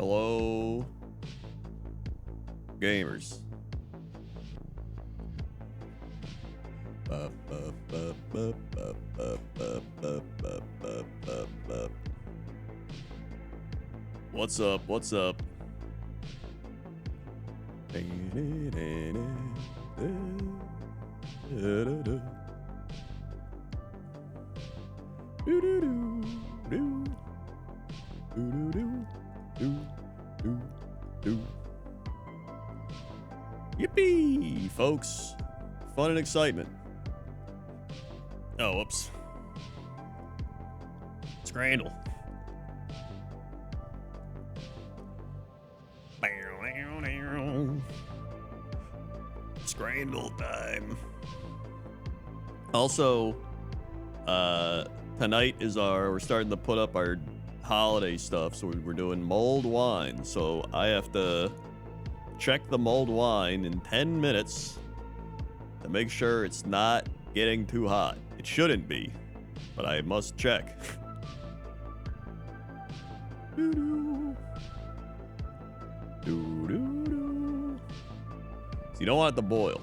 Hello, gamers. What's up? What's up? Yippee, folks. Fun and excitement. Oh, whoops. Scrandle. Scrandle time. Also, tonight is we're starting to put up our holiday stuff, so we're doing mulled wine. So I have to check the mulled wine in 10 minutes to make sure it's not getting too hot. It shouldn't be, but I must check. So you don't want it to boil.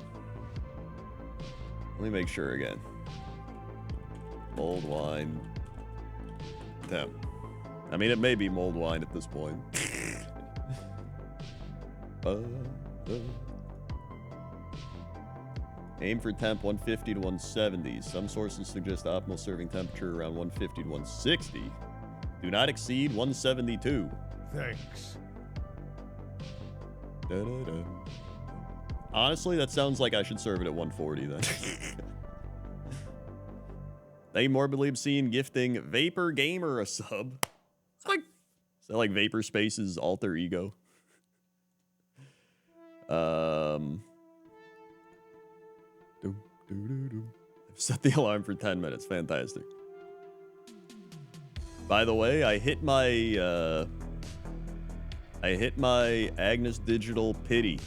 Let me make sure again. Mulled wine temp. I mean, it may be mulled wine at this point. Aim for temp 150 to 170. Some sources suggest optimal serving temperature around 150 to 160. Do not exceed 172. Thanks. Da-da-da. Honestly, that sounds like I should serve it at 140 then. Thank you, Morbidly Obscene, gifting Vapor Gamer a sub. Is that like Vapor Space's alter ego? I've set the alarm for 10 minutes. Fantastic. By the way, I hit my Agnes Digital pity.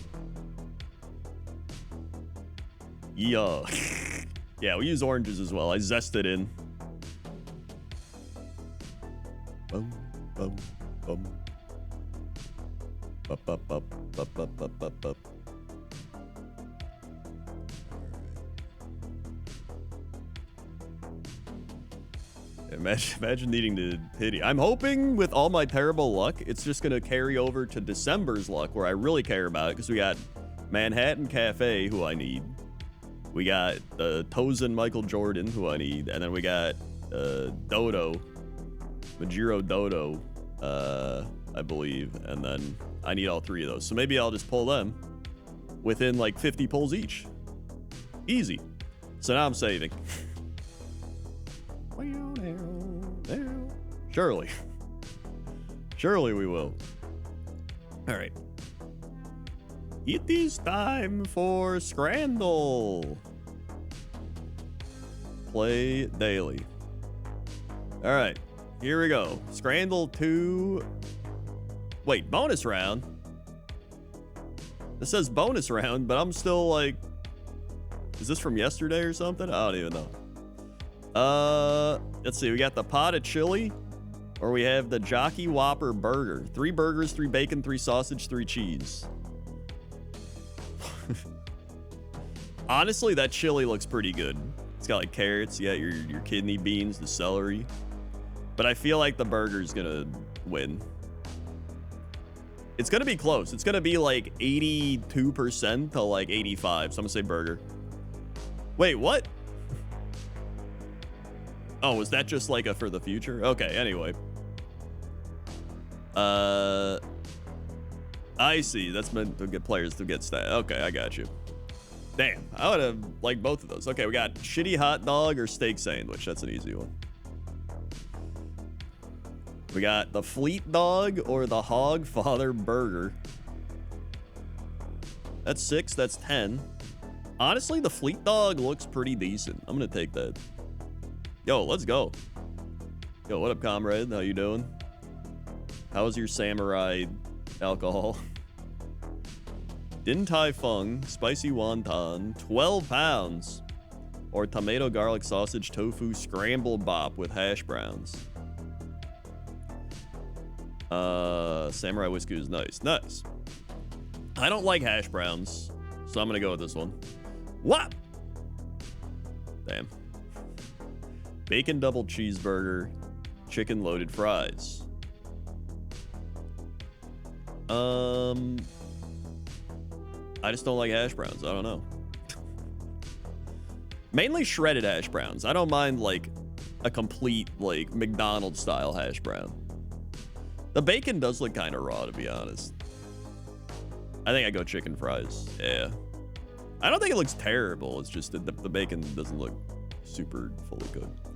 Yeah. Yeah, we use oranges as well. I zest it in. Bum, bum, bum. Bup, bup, bup, bup, bup, bup, bup, bup. Imagine needing to pity. I'm hoping with all my terrible luck, it's just going to carry over to December's luck, where I really care about it, because we got Manhattan Cafe, who I need. We got Tozen Michael Jordan, who I need. And then we got Dodo, Majiro Dodo, I believe. And then I need all three of those. So maybe I'll just pull them within like 50 pulls each. Easy. So now I'm saving. Surely. Surely we will. All right. It is time for Scrandle. Play daily. All right. Here we go. Scrandle 2. Wait, bonus round? This says bonus round, but I'm still like... Is this from yesterday or something? I don't even know. Let's see. We got the pot of chili. Or we have the Jockey Whopper burger. 3 burgers, 3 bacon, 3 sausage, 3 cheese. Honestly, that chili looks pretty good. It's got like carrots. You got your kidney beans, the celery. But I feel like the burger's gonna win. It's gonna be close. It's gonna be like 82% to like 85. So I'm gonna say burger. Wait, what? Oh, was that just like a for the future? Okay, anyway. I see. That's meant to get players to get stat. Okay, I got you. Damn, I would have liked both of those. Okay, we got shitty hot dog or steak sandwich. That's an easy one. We got the Fleet Dog or the Hog Father Burger. That's 6. That's 10. Honestly, the Fleet Dog looks pretty decent. I'm gonna take that. Yo, let's go. Yo, what up, comrade? How you doing? How's your samurai alcohol? Din Tai Fung, spicy wonton, 12 pounds. Or tomato garlic sausage tofu scramble bop with hash browns. Samurai whiskey is nice. Nice. I don't like hash browns, so I'm gonna go with this one. What? Damn. Bacon double cheeseburger, chicken loaded fries. I just don't like hash browns. I don't know. Mainly shredded hash browns. I don't mind like a complete like McDonald's style hash brown. The bacon does look kind of raw, to be honest. I think I go chicken fries. Yeah. I don't think it looks terrible. It's just that the bacon doesn't look super fully cooked.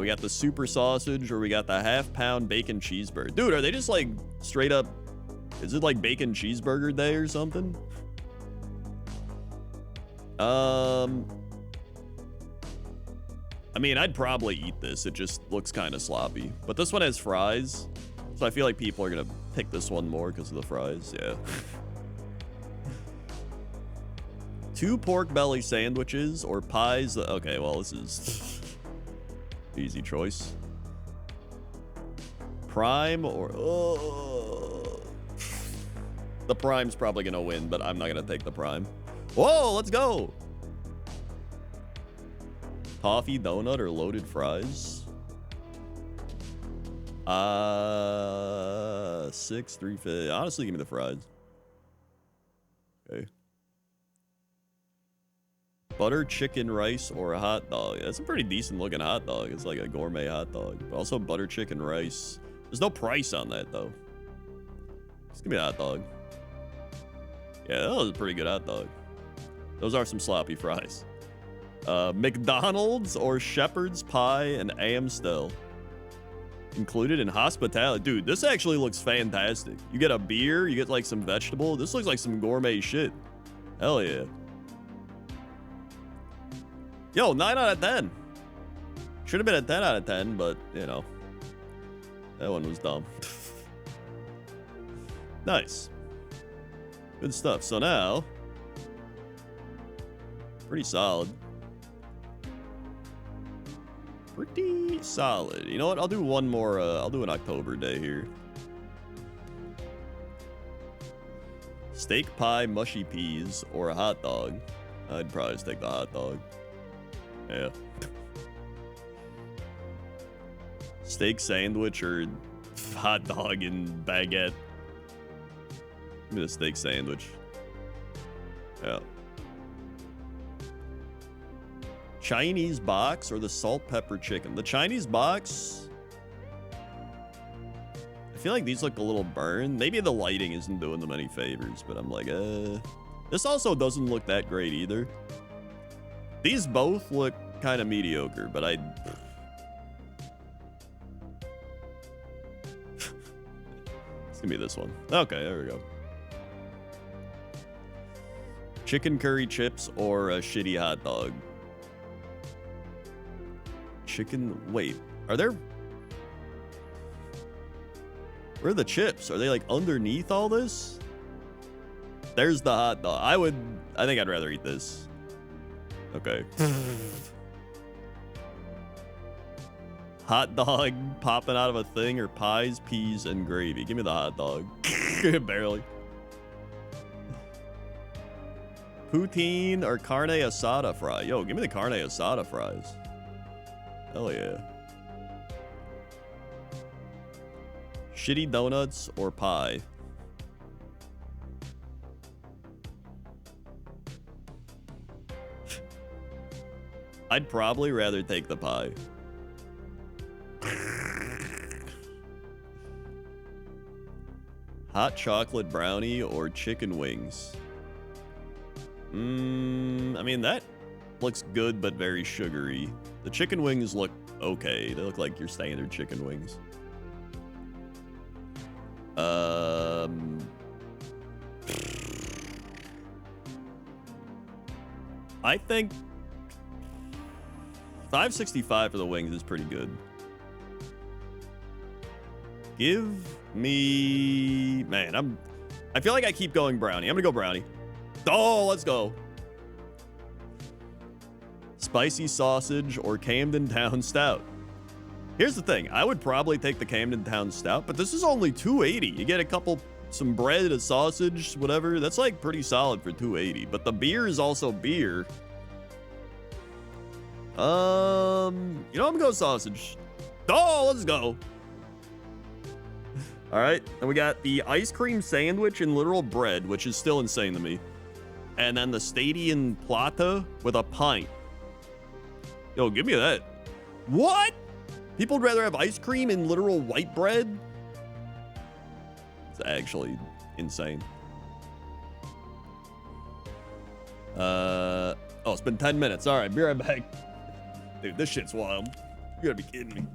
We got the super sausage, or we got the half-pound bacon cheeseburger. Dude, are they just like straight up? Is it like bacon cheeseburger day or something? I mean, I'd probably eat this. It just looks kind of sloppy. But this one has fries, so I feel like people are gonna pick this one more because of the fries. Yeah. 2 pork belly sandwiches or pies. Okay, well, this is easy choice. Prime or the prime's probably gonna win, but I'm not gonna take the prime. Whoa, let's go. Toffee donut or loaded fries. 6, 350. Honestly, give me the fries. Okay. Butter chicken rice or a hot dog. That's a pretty decent looking hot dog. It's like a gourmet hot dog. But also butter chicken rice. There's no price on that though. Just give me a hot dog. Yeah, that was a pretty good hot dog. Those are some sloppy fries. McDonald's or Shepherd's pie and Amstel. Included in hospitality. Dude, this actually looks fantastic. You get a beer, you get like some vegetable. This looks like some gourmet shit. Hell yeah. Yo, 9 out of 10. Should have been a 10 out of 10, but you know, that one was dumb. Nice. Good stuff. So now, pretty solid. Pretty solid. You know what? I'll do one more. I'll do an October day here. Steak pie, mushy peas, or a hot dog. I'd probably just take the hot dog. Yeah. Steak sandwich or hot dog and baguette. Give me the steak sandwich. Yeah. Chinese box or the salt pepper chicken. The Chinese box, I feel like these look a little burned. Maybe the lighting isn't doing them any favors, but I'm like, this also doesn't look that great either. These both look kind of mediocre, but it's gonna be this one. Okay, there we go. Chicken curry chips or a shitty hot dog. Chicken, wait, are there, where are the chips? Are they like underneath all this? There's the hot dog. I think I'd rather eat this. Okay. Hot dog popping out of a thing or pies, peas, and gravy. Give me the hot dog. Barely. Poutine or carne asada fry. Yo, give me the carne asada fries. Hell yeah. Shitty donuts or pie. I'd probably rather take the pie. Hot chocolate brownie or chicken wings. I mean, that looks good, but very sugary. The chicken wings look okay. They look like your standard chicken wings. I think $5.65 for the wings is pretty good. Give me, man, I feel like I keep going brownie. I'm gonna go brownie. Oh, let's go. Spicy sausage or Camden Town Stout. Here's the thing. I would probably take the Camden Town Stout, but this is only $2.80. You get some bread, a sausage, whatever. That's like pretty solid for $2.80. But the beer is also beer. You know, I'm gonna go sausage. Oh, let's go. All right, and we got the ice cream sandwich and literal bread, which is still insane to me. And then the Stadium Plata with a pint. Yo, give me that. What? People would rather have ice cream and literal white bread? It's actually insane. Oh, it's been 10 minutes. All right, be right back. Dude, this shit's wild. You gotta be kidding me.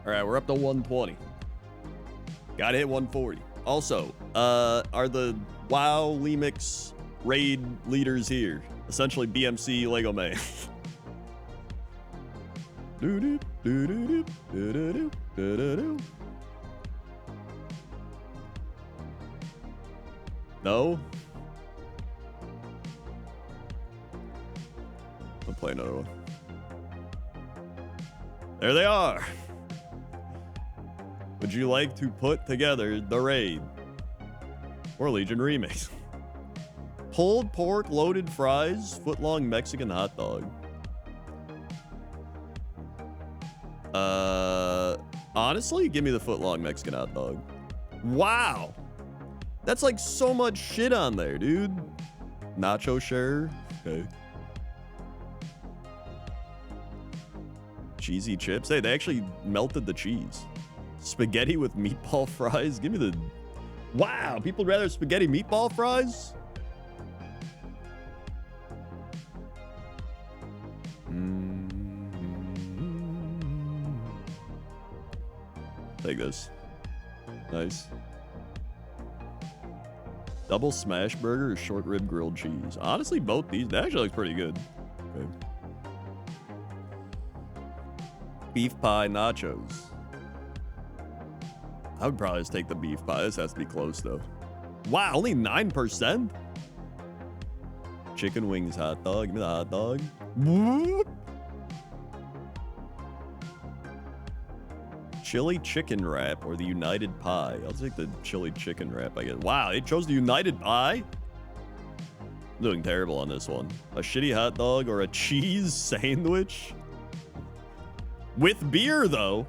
All right, we're up to 120. Gotta hit 140. Also, are the WoW Lemix raid leaders here? Essentially BMC Lego Man. No? I'll play another one. There they are. Would you like to put together the raid or Legion remix? Pulled pork, loaded fries, foot-long Mexican hot dog. Honestly, give me the foot-long Mexican hot dog. Wow. That's like so much shit on there, dude. Nacho share. Okay. Cheesy chips. Hey, they actually melted the cheese. Spaghetti with meatball fries. Give me the... Wow, people would rather have spaghetti meatball fries? Take this. Nice. Double smash burger or short rib grilled cheese. Honestly, both these, that actually looks pretty good. Okay. Beef pie nachos. I would probably just take the beef pie. This has to be close though. Wow, only 9%? Chicken wings hot dog. Give me the hot dog. Chili chicken wrap or the United pie. I'll take the chili chicken wrap, I guess. Wow, they chose the United pie? I'm doing terrible on this one. A shitty hot dog or a cheese sandwich? With beer, though.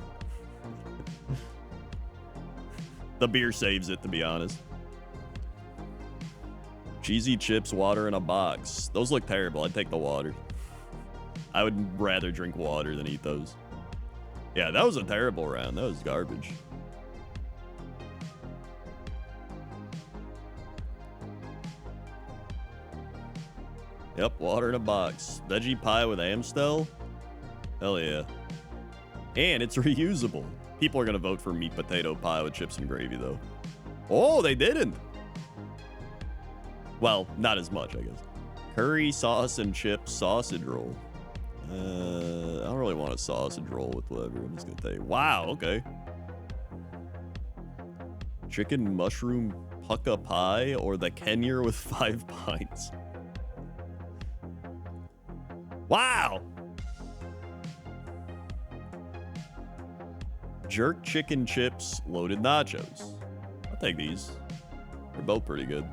The beer saves it, to be honest. Cheesy chips, water in a box. Those look terrible. I'd take the water. I would rather drink water than eat those. Yeah, that was a terrible round. That was garbage. Yep, water in a box. Veggie pie with Amstel? Hell yeah. And it's reusable. People are going to vote for meat potato pie with chips and gravy, though. Oh, they didn't. Well, not as much, I guess. Curry, sauce, and chips sausage roll. I don't really want a sausage roll with whatever. I'm just going to take. Wow, okay. Chicken mushroom pucka pie or the Kenyer with 5 pints. Wow. Jerk chicken chips, loaded nachos. I'll take these. They're both pretty good.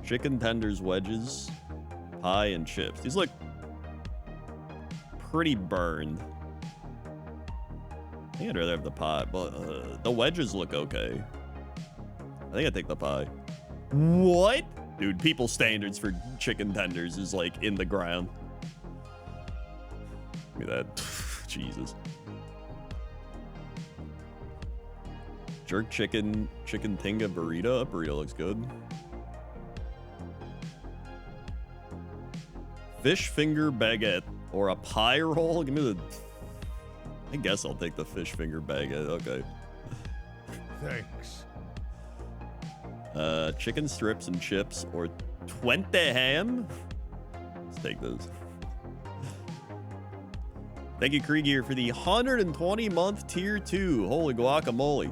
Chicken tenders wedges, pie, and chips. These look pretty burned. I think I'd rather have the pie, but the wedges look okay. I think I'd take the pie. What? Dude, people's standards for chicken tenders is like in the ground. Look at that. Jesus. Jerk chicken tinga burrito. Burrito looks good. Fish finger baguette or a pie roll. Give me the. I guess I'll take the fish finger baguette. Okay. Thanks. Chicken strips and chips or 20 ham. Let's take those. Thank you, Kriegier, for the 120-month tier 2. Holy guacamole.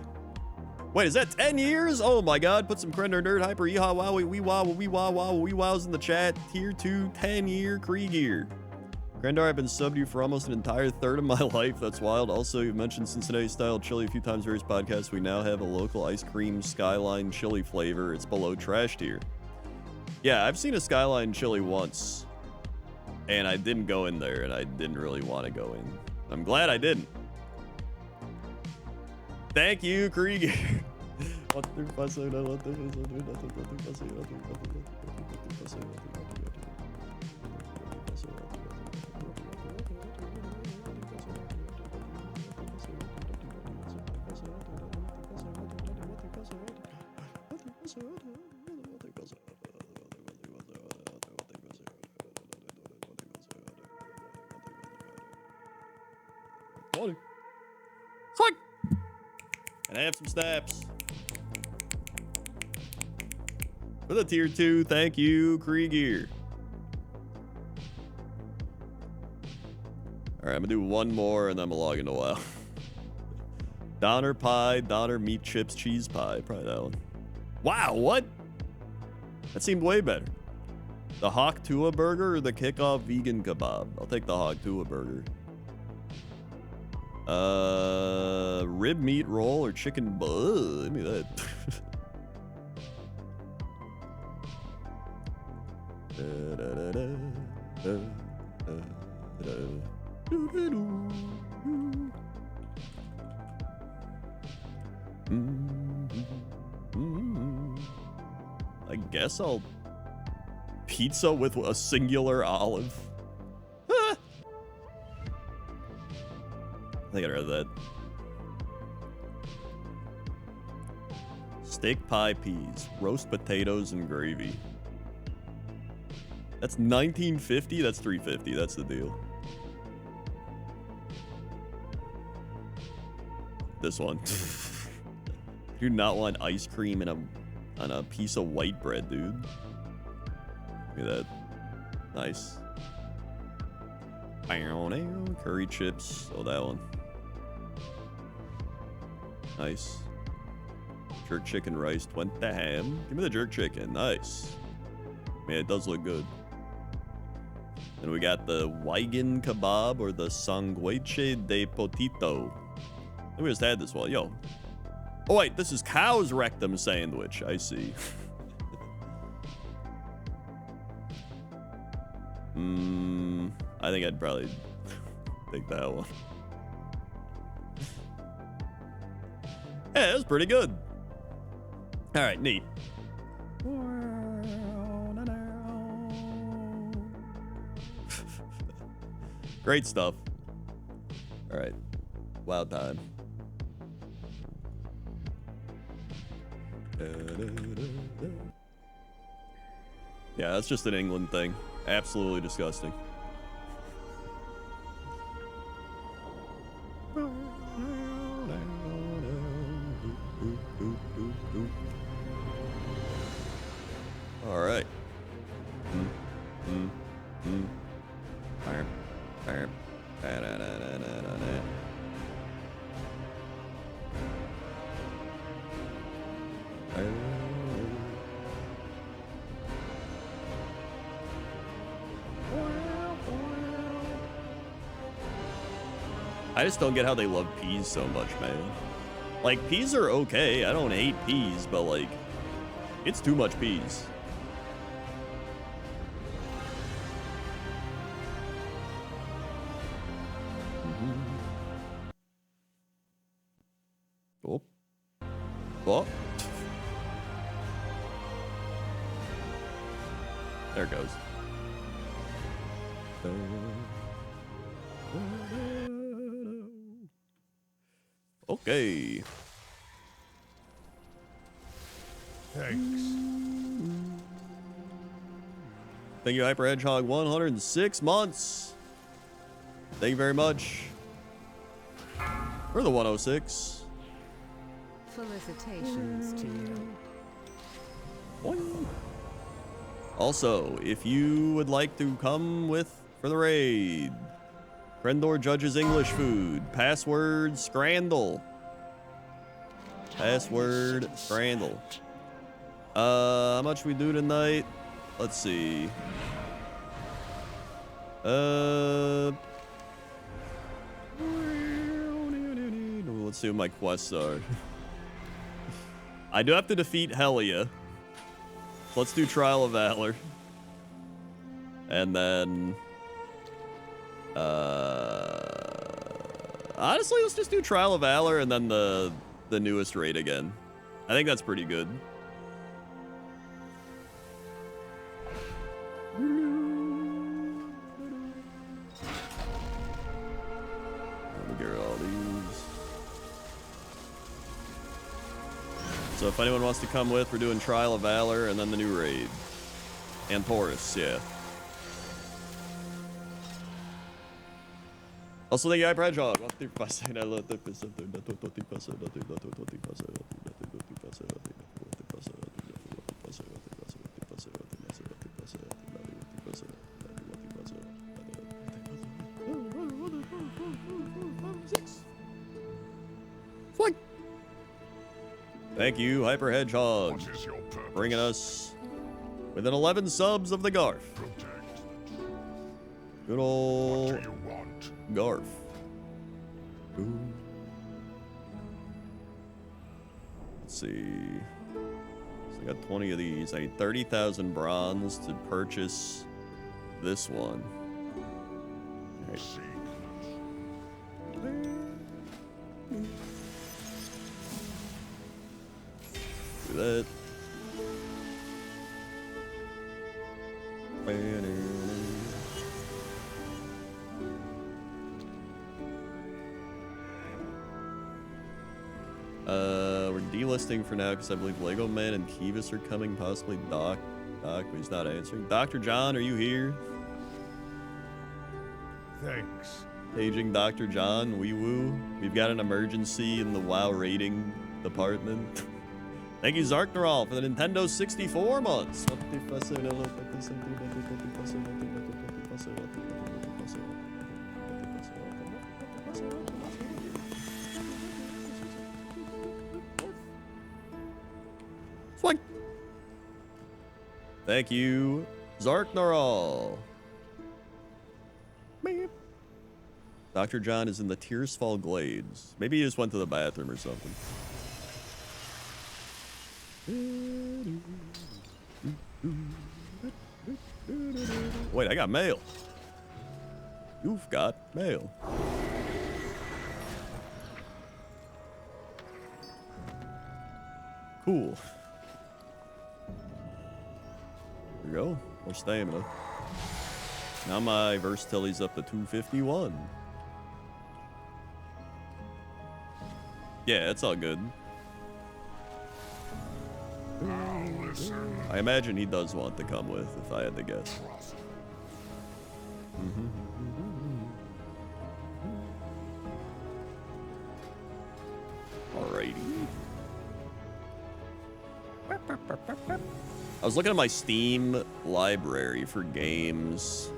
Wait, is that 10 years? Oh my god, put some Krender Nerd Hyper Yeehaw Wow Wee Wow Wee Wow Wow Wee Wows in the chat. Tier 2, 10-year Kriegier. Krendar, I've been subbed you for almost an entire third of my life. That's wild. Also, you mentioned Cincinnati-style chili a few times, various podcasts. We now have a local ice cream Skyline chili flavor. It's below trash tier. Yeah, I've seen a Skyline chili once, and I didn't go in there, and I didn't really want to go in. I'm glad I didn't. Thank you, Krieger. Click. And I have some snaps. For the tier 2, thank you, Kriegier. All right, I'm gonna do one more and then I'm gonna log into WoW. Donner pie, Donner meat chips, cheese pie. Probably that one. Wow, what? That seemed way better. The Hawk Tua burger or the Kickoff vegan kebab? I'll take the Hawk Tua burger. Rib meat roll or chicken bun? Give me that. I guess I'll pizza with a singular olive. I think I'd rather that. Steak pie peas, roast potatoes, and gravy. That's $19.50. That's $3.50. That's the deal. This one. Do not want ice cream on a piece of white bread, dude. Look at that. Nice. Curry chips. Oh, that one. Nice. Jerk chicken rice. 20 ham. Give me the jerk chicken. Nice. Man, it does look good. And we got the Wigan kebab or the sanguiche de potito. I think we just had this one. Yo. Oh, wait. This is cow's rectum sandwich. I see. I think I'd probably take that one. Yeah, that was pretty good. All right, neat. Great stuff. All right. WoW time. Yeah, that's just an England thing. Absolutely disgusting. All right. I just don't get how they love peas so much, man. Like, peas are okay. I don't hate peas, but like, it's too much peas. Oh. Oh. There it goes. Okay. Thanks. Thank you, Hyper Hedgehog. 106 months. Thank you very much for the 106. Felicitations to you. Boing. Also, if you would like to come with for the raid, Crendor judges English food. Password Scrandle. Password Scrandle. How much we do tonight? Let's see. Let's see what my quests are. I do have to defeat Helia. Let's do Trial of Valor. And then honestly, let's just do Trial of Valor and then the newest raid again. I think that's pretty good. Let me get rid of all these. So if anyone wants to come with, we're doing Trial of Valor and then the new raid. And Taurus, yeah. Also, thank you, Hyper Hedgehog. Thank you, Hyper Hedgehog, bringing us within 11 subs of the Garf. Good old Garf. Ooh. Let's see. So I got 20 of these. I need 30,000 bronze to purchase this one. All right. Do that. We're delisting for now because I believe Lego Man and Kivas are coming, possibly Doc, but he's not answering. Dr. John, are you here? Thanks. Paging Dr. John, wee woo. We've got an emergency in the WoW rating department. Thank you, Zarknaral, for the Nintendo 64 months. Swing. Thank you, Zarknaral. Dr. John is in the Tearsfall Glades. Maybe he just went to the bathroom or something. Wait, I got mail. You've got mail. Cool. There we go. More stamina. Now my versatility's up to 251. Yeah, it's all good. I imagine he does want to come with, if I had to guess. Alrighty. I was looking at my Steam library for games,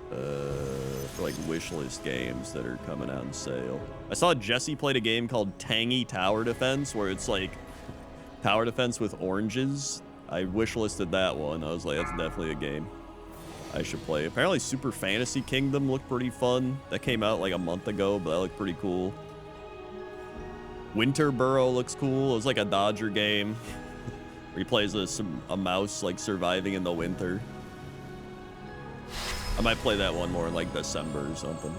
for like wishlist games that are coming out on sale. I saw Jesse played a game called Tangy Tower Defense, where it's like tower defense with oranges. I wishlisted that one. I was like, that's definitely a game I should play. Apparently Super Fantasy Kingdom looked pretty fun. That came out like a month ago, but that looked pretty cool. Winterboro looks cool. It was like a Dodger game where he plays a mouse like surviving in the winter. I might play that one more in like December or something.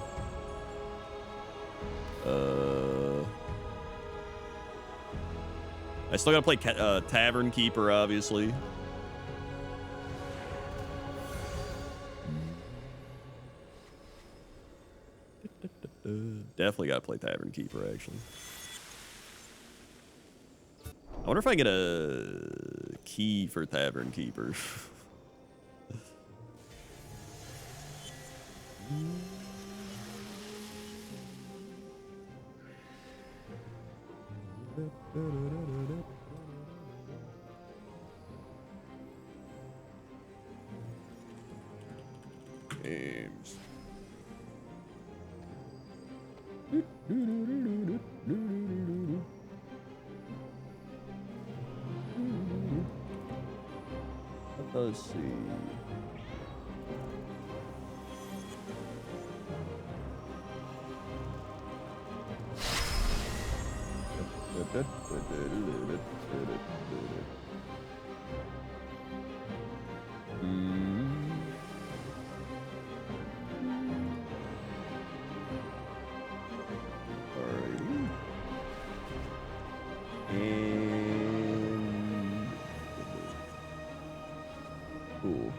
I still gotta play Tavern Keeper, obviously. Definitely gotta play Tavern Keeper, actually. I wonder if I get a key for Tavern Keeper. Games. Let's see. Alrighty. And cool.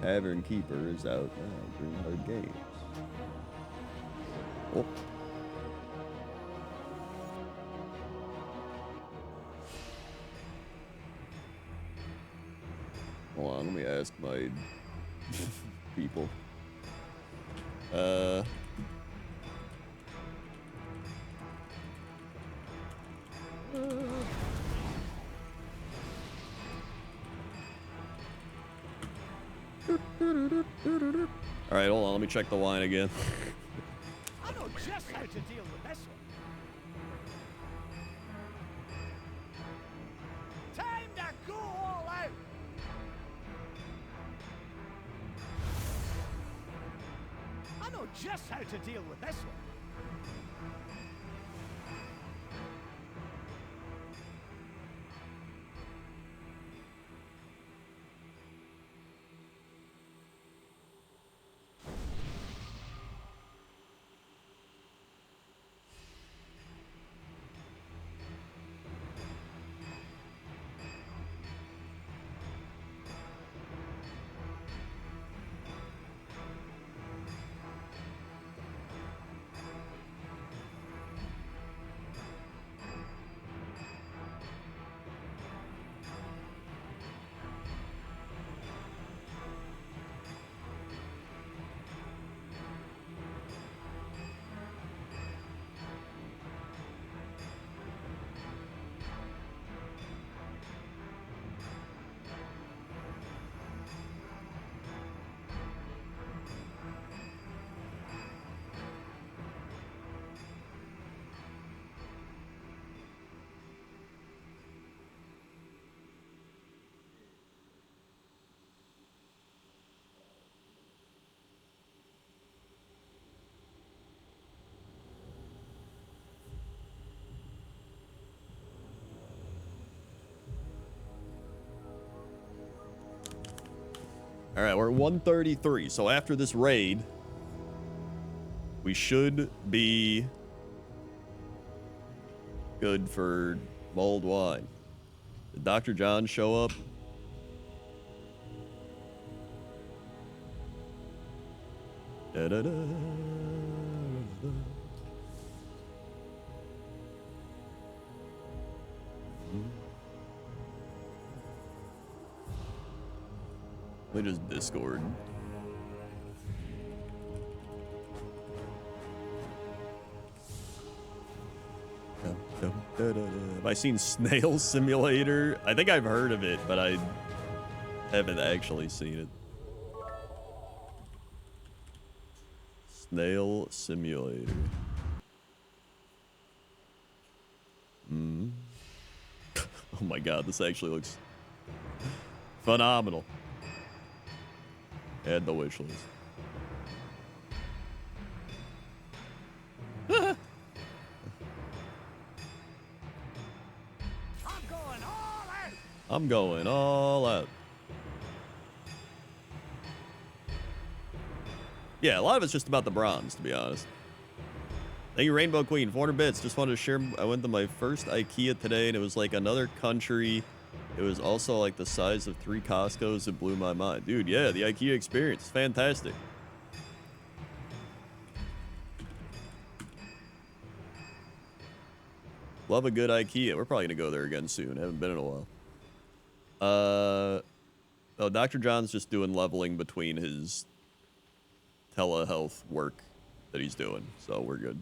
Tavern Keeper is out now. Greenheart Games. Oh. Hold on, let me ask my people. All right, hold on, let me check the line again. I know just how to deal with this one. Time to go all out. I know just how to deal with this one. All right, we're at 133. So after this raid, we should be good for mulled wine. Did Dr. John show up? Da, da, da, da. Let me just Discord. Have I seen Snail Simulator? I think I've heard of it, but I haven't actually seen it. Snail Simulator. Oh my god, this actually looks phenomenal. Add the wish list. I'm going all out. Yeah, a lot of it's just about the bronze, to be honest. Thank you, Rainbow Queen. 400 bits. Just wanted to share. I went to my first IKEA today, and it was like another country. It was also like the size of 3 Costco's. It blew my mind. Dude, yeah, the IKEA experience. Fantastic. Love a good IKEA. We're probably going to go there again soon. Haven't been in a while. Oh, Dr. John's just doing leveling between his telehealth work that he's doing, so we're good.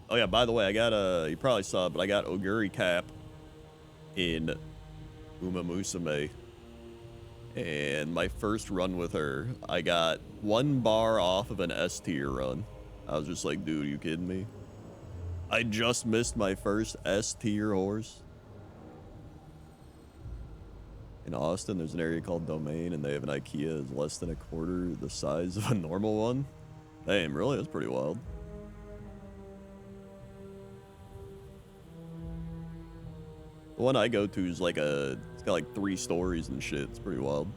Oh yeah, by the way, I got you probably saw it, but I got Oguri Cap in Uma Musume. And my first run with her, I got 1 bar off of an S tier run. I was just like, dude, are you kidding me? I just missed my first S tier horse. In Austin, there's an area called Domain, and they have an IKEA that's less than a quarter the size of a normal one. Damn, really? That's pretty wild. The one I go to is like it's got like 3 stories and shit. It's pretty wild.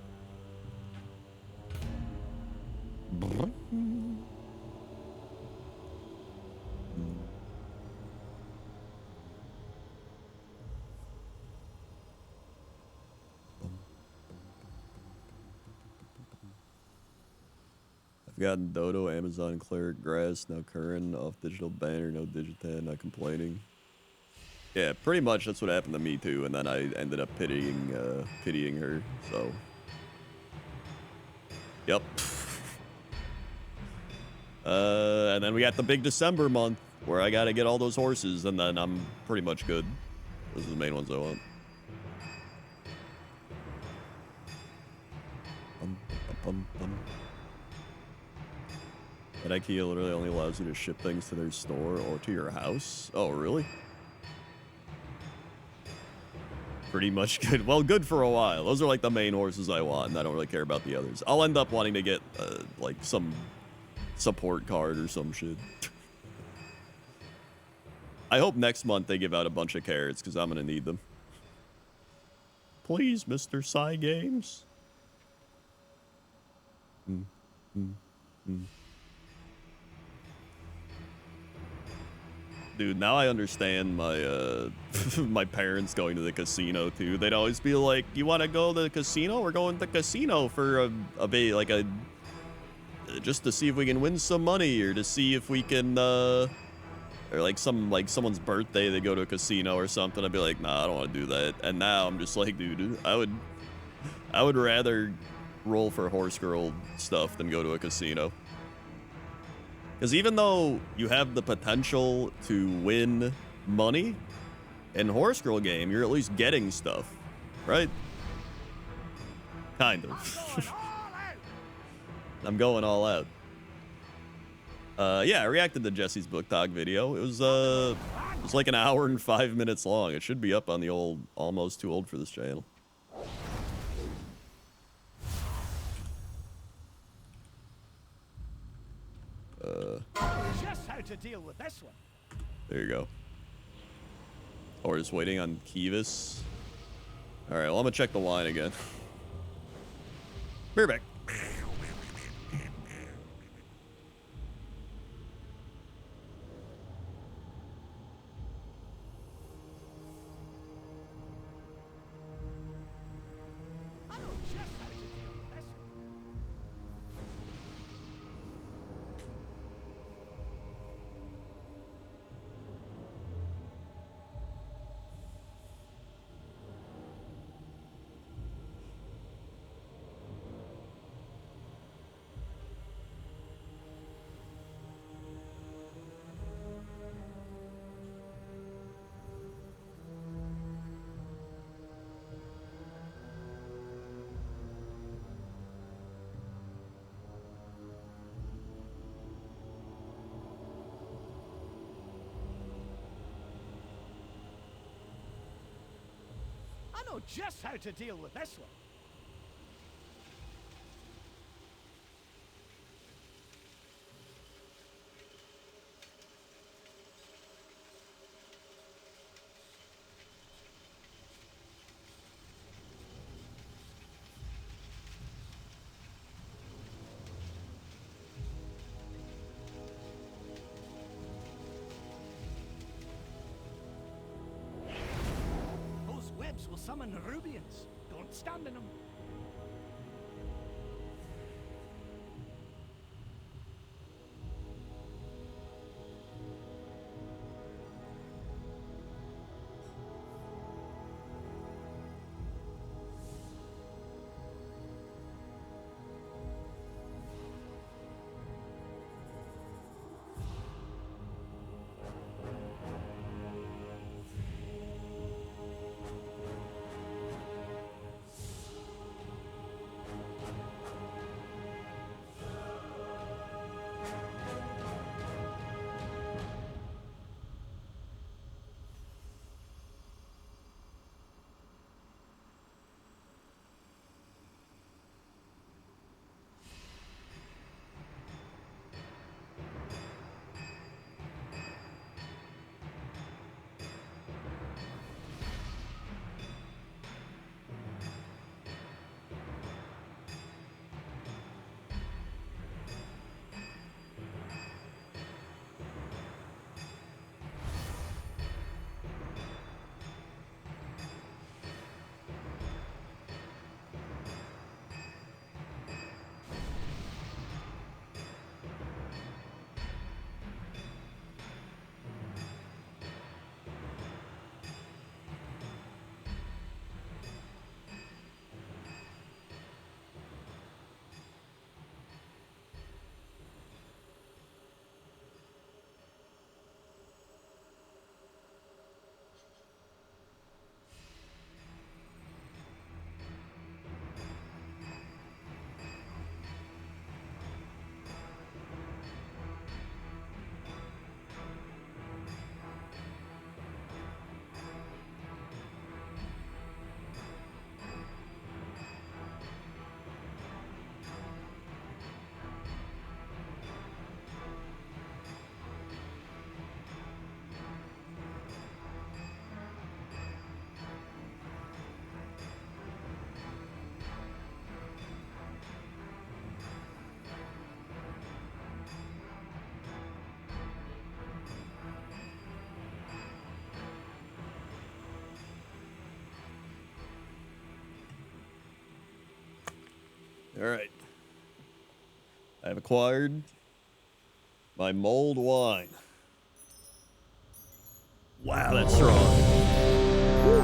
I've gotten Dodo, Amazon, Cleric, Grass, now Curran, off digital banner, no Digitan, not complaining. Yeah, pretty much that's what happened to me too, and then I ended up pitying her, so. Yep. And then we got the big December month, where I gotta get all those horses, and then I'm pretty much good. Those are the main ones I want. And IKEA literally only allows you to ship things to their store or to your house. Oh, really? Pretty much good. Well, good for a while. Those are like the main horses I want, and I don't really care about the others. I'll end up wanting to get like some support card or some shit. I hope next month they give out a bunch of carrots, because I'm gonna need them. Please, Mr. Cygames. Dude, now I understand my my parents going to the casino too. They'd always be like, "You want to go to the casino? We're going to the casino for just to see if we can win some money, or to see if we can or like someone's birthday, they go to a casino or something." I'd be like, "Nah, I don't want to do that." And now I'm just like, dude, I would rather roll for horse girl stuff than go to a casino. Because even though you have the potential to win money, in Horse Girl game, you're at least getting stuff, right? Kind of. I'm going all out. Yeah, I reacted to Jesse's book talk video. It was like an hour and 5 minutes long. It should be up on the old Almost Too Old for This channel. Just how to deal with this one. There you go. Or just waiting on Kivas. All right, well, I'm gonna check the wine again. Beer back. I know just how to deal with this. I know just how to deal with this one. Those webs will summon Rubians. Don't stand in them. All right. I have acquired my mulled wine. Wow, that's strong. Woo.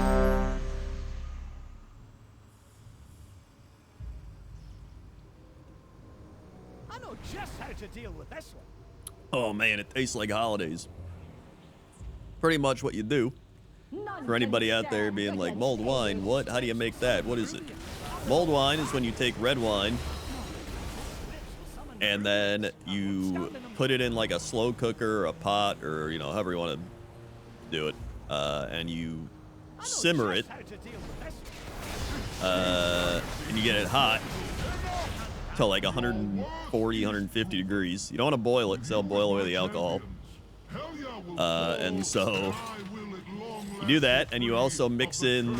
I know just how to deal with this one. Oh man, it tastes like holidays. Pretty much what you do. For anybody out there being like, mulled wine, what? How do you make that? What is it? Mulled wine is when you take red wine and then you put it in like a slow cooker or a pot or, you know, however you want to do it. And you simmer it. And you get it hot to like 140, 150 degrees. You don't want to boil it because they'll boil away the alcohol. And so you do that, and you also mix in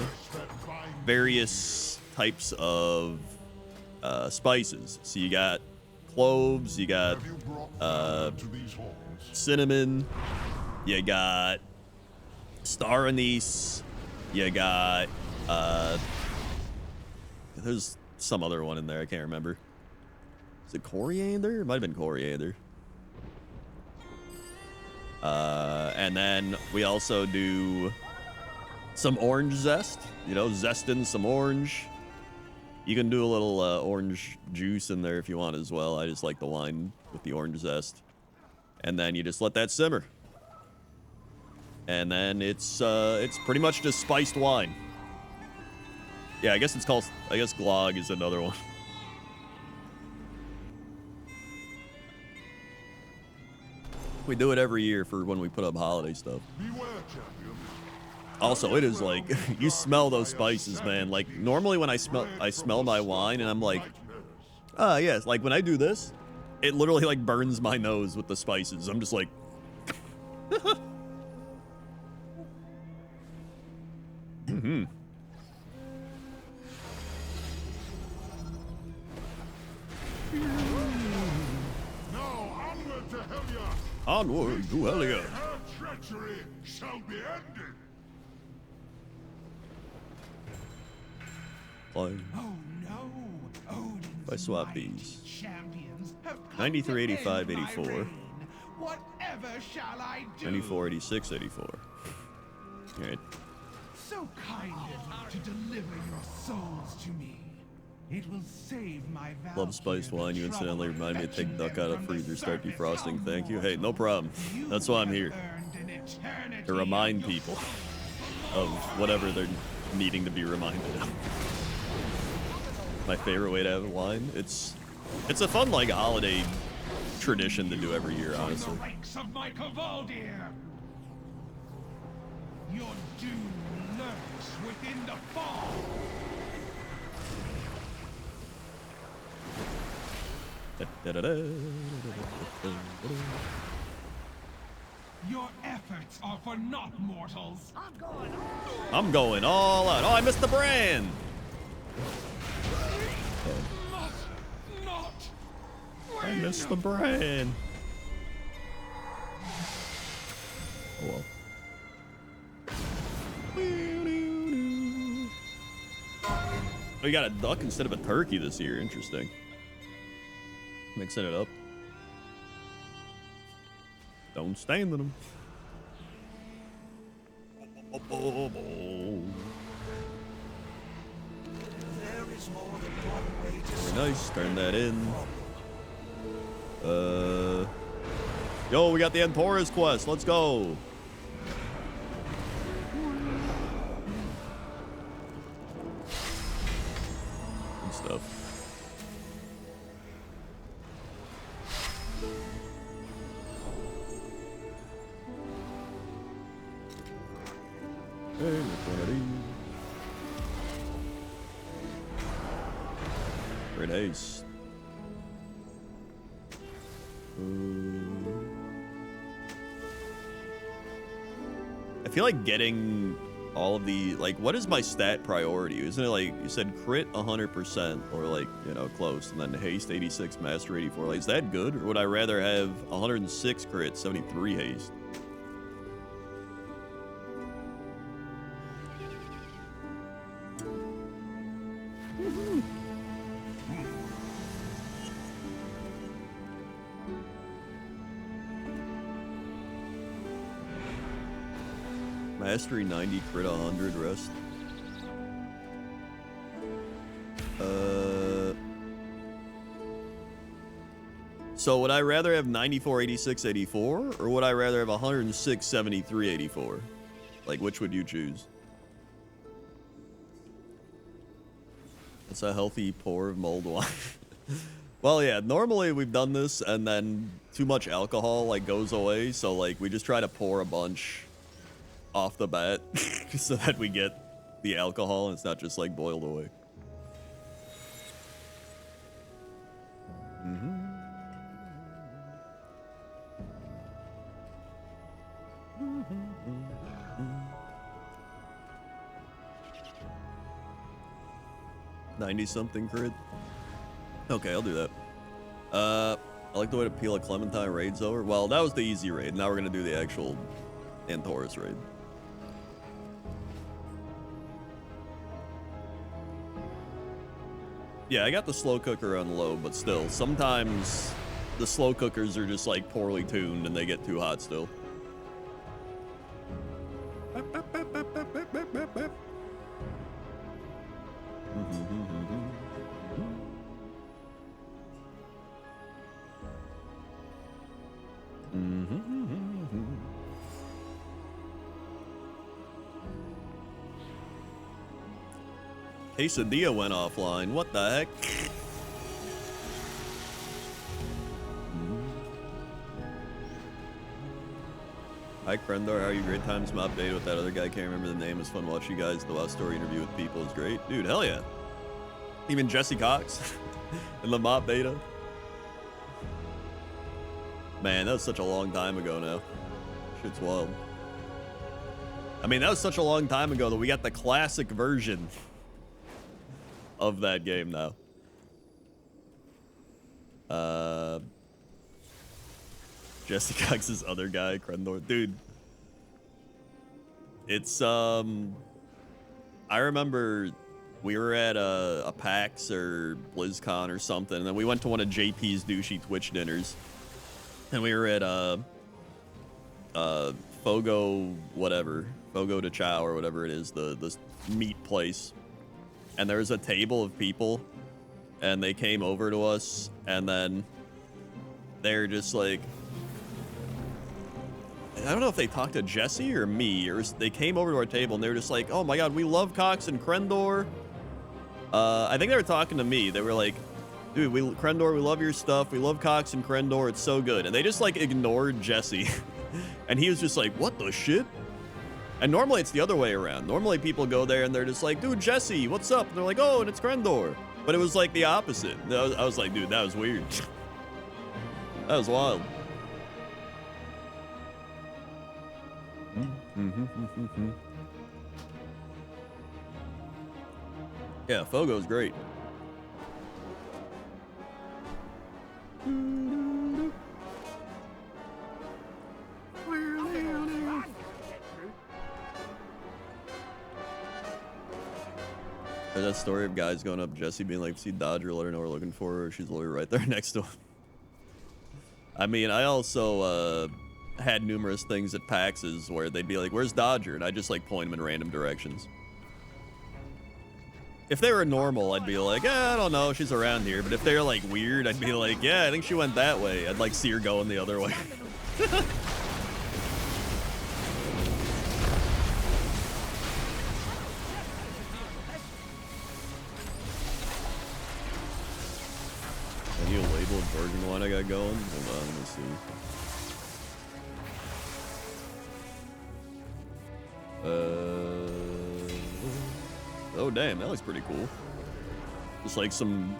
various types of spices. So you got cloves, you got cinnamon, you got star anise, you got there's some other one in there, I can't remember. Is it coriander? It might have been coriander. And then we also do some orange zest, you know, zesting some orange. You can do a little orange juice in there if you want as well. I just like the wine with the orange zest. And then you just let that simmer. And then it's pretty much just spiced wine. Yeah, I guess it's called, I guess glog is another one. We do it every year for when we put up holiday stuff. Also, it is like, you smell those spices, man. Like, normally when I smell my wine and I'm like, ah, yes, like when I do this, it literally like burns my nose with the spices. I'm just like, mm-hmm. Onward to Hellier. Her treachery shall be ended. Fine. Oh no! Odin's If I swap mighty these. champions have come 93, to 85, end my 84. reign. Whatever shall I do? 94, 86, 84. Alright. So kind of you to deliver your souls to me. It will save my Valkyrie Love spiced wine. You the incidentally trouble remind me to take fetching duck them out of from the freezer, start surface. defrosting. Thank you. Oh, Hey, no problem. you That's why I'm have here. earned an eternity To remind of your people soul. of whatever they're needing to be reminded of. My favorite way to have wine. It's a fun like holiday tradition to do every year, honestly. The ranks of my Cavaldir. Your doom lurks within the fall. Your efforts are for naught, mortals. I'm going all out. Oh, I missed the brand. Must not. I missed the brand. Oh well. Oh, you got a duck instead of a turkey this year. Interesting. Mixing it up. Don't stand in them. Very nice. Turn that in. Yo, we got the Antaurus quest. Let's go. Good stuff. Hey, look one of these. Great haste. I feel like getting all of the, like, what is my stat priority? Isn't it like, you said crit 100% or like, you know, close, and then haste 86, master 84. Like, is that good? Or would I rather have 106 crit, 73 haste? Mastery 90, crit 100, rest. So would I rather have 94, 86, 84? Or would I rather have 106, 73, 84? Like, which would you choose? That's a healthy pour of mulled wine. Well, yeah, normally we've done this and then too much alcohol, like, goes away. So, like, we just try to pour a bunch off the bat so that we get the alcohol and it's not just like boiled away. 90-something crit. Okay, I'll do that. I like the way to peel a Clementine raid's over. Well, that was the easy raid. Now we're gonna do the actual Antorus raid. Yeah, I got the slow cooker on low, but still, sometimes the slow cookers are just like poorly tuned and they get too hot still. Quesadilla went offline. What the heck? Hi, Crendor. How are you? Great times. My update with that other guy. Can't remember the name. It was fun watching you guys. The WoW story interview with people is great. Dude, hell yeah. Even Jesse Cox in the mob beta. Man, that was such a long time ago now. Shit's wild. I mean, that was such a long time ago that we got the classic version of that game now. Jesse Cox's other guy, Crendor. Dude. It's, I remember we were at a PAX or BlizzCon or something, and then we went to one of JP's douchey Twitch dinners. And we were at, Fogo whatever. Fogo de Chao or whatever it is, the meat place. And there was a table of people, and they came over to us, and then they're just like, I don't know if they talked to Jesse or me, or they came over to our table and they were just like, oh my god, we love Cox and Crendor. I think they were talking to me. They were like, dude, Crendor, we love your stuff. We love Cox and Crendor. It's so good. And they just like ignored Jesse. And he was just like, what the shit? And normally it's the other way around. Normally people go there and they're just like, dude, Jesse, what's up? And they're like, oh, and it's Crendor. But it was like the opposite. I was like, dude, that was weird. That was wild. Yeah, Fogo's great. There's that story of guys going up Jesse being like, see Dodger, let her know we're looking for her. She's literally right there next to him. I mean, I also had numerous things at PAXs where they'd be like, where's Dodger? And I just like point them in random directions. If they were normal, I'd be like, I don't know, she's around here. But if they're like weird, I'd be like, yeah, I think she went that way. I'd like see her going the other way. I need a labeled virgin one I got going. Hold on, let me see. Oh damn, that looks pretty cool. Just like some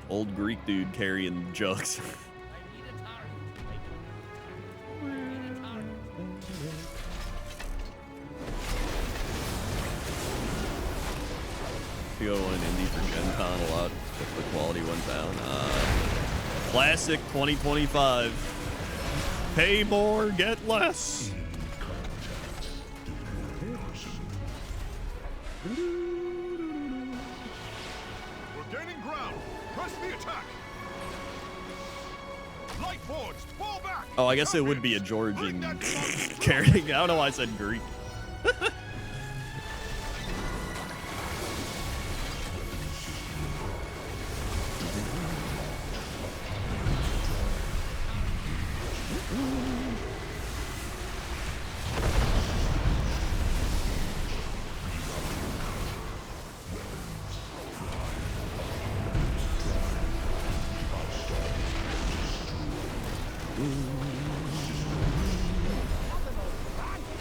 old Greek dude carrying jugs. You go on an indie for Gen Con a lot if the quality went down. Classic 2025. Pay more, get less. We're gaining ground. Press the attack. Light forged. Fall back. Oh, I guess it would be a Georgian carrying. I don't know why I said Greek.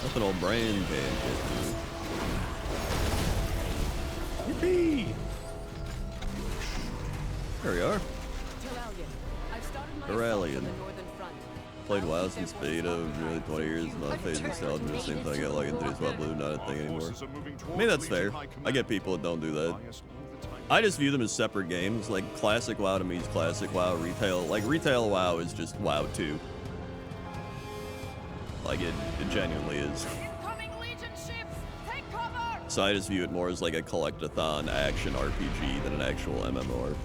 That's an old brand can get to. Yippee! There we are. I've started my Aurelian. assault on the northern front. Played WoW since beta, nearly 20 years, not a phase of nostalgia, the same thing I like in today's WoW Blue, not a thing anymore. I mean, that's fair. I get people that don't do that. I just view them as separate games. Like, classic WoW to me is classic WoW. Retail WoW is just WoW 2. Like, it genuinely is. So I just view it more as like a collect-a-thon action RPG than an actual MMORPG.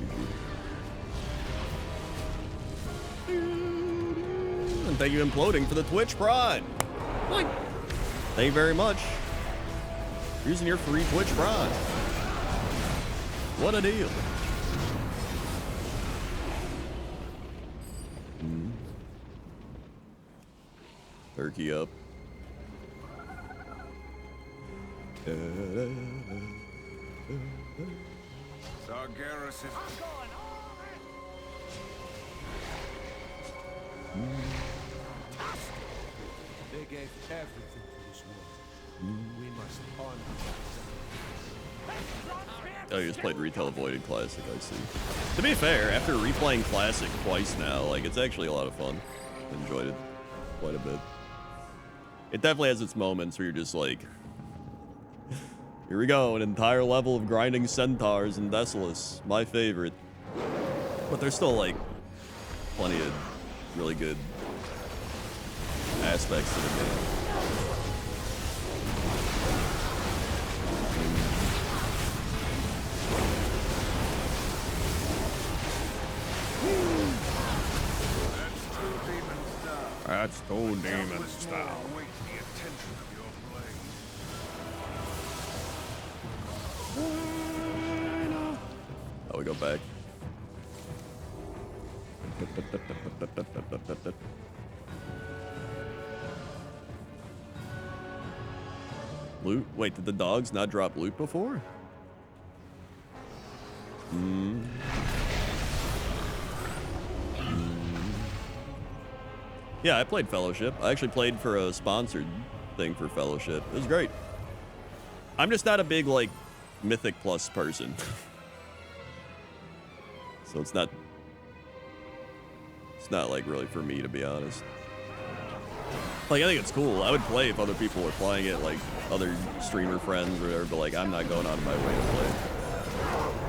And thank you, Imploding, for the Twitch Prime. Thank you very much. Using your free Twitch Prime. What a deal. Turkey up. Sargeras is... They gave everything to this world. We must honor them. Oh, you just played Retail Avoided Classic, I see. To be fair, after replaying Classic twice now, like, it's actually a lot of fun. Enjoyed it quite a bit. It definitely has its moments where you're just like, here we go, an entire level of grinding centaurs and Desolus, my favorite. But there's still, like, plenty of really good aspects to the game. That's Two Demon style. Oh, we go back. Loot? Wait, did the dogs not drop loot before? Yeah, I played Fellowship. I actually played for a sponsored thing for Fellowship. It was great. I'm just not a big, like, Mythic Plus person. So it's not like really for me, to be honest. Like, I think it's cool. I would play if other people were playing it, like other streamer friends or whatever, but like I'm not going out of my way to play.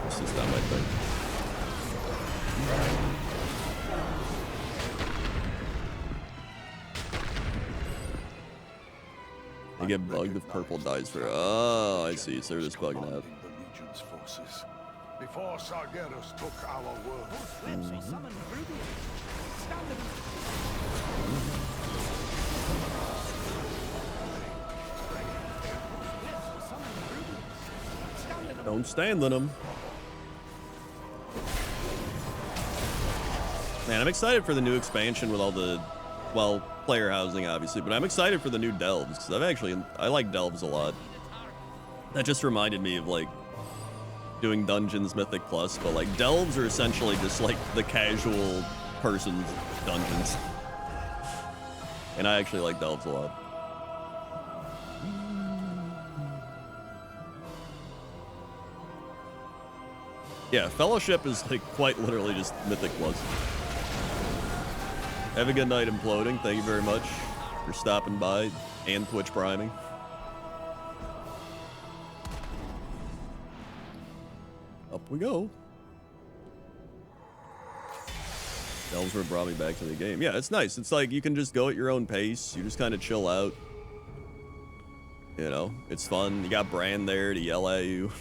It's just not my thing. They get bugged if purple dies for. Oh, I see. So they're just bugging out. The Legion's forces. Before Sargeras took our world. Don't stand on them. Man, I'm excited for the new expansion with all the, well, player housing, obviously, but I'm excited for the new delves, because I like delves a lot. That just reminded me of, like, doing Dungeons Mythic Plus, but, like, delves are essentially just, like, the casual person's dungeons. And I actually like delves a lot. Yeah, Fellowship is, like, quite literally just Mythic Plus. Have a good night, Imploding. Thank you very much for stopping by and Twitch priming. Up we go. Delves what brought me back to the game. Yeah, it's nice. It's like you can just go at your own pace. You just kind of chill out. You know, it's fun. You got Bran there to yell at you.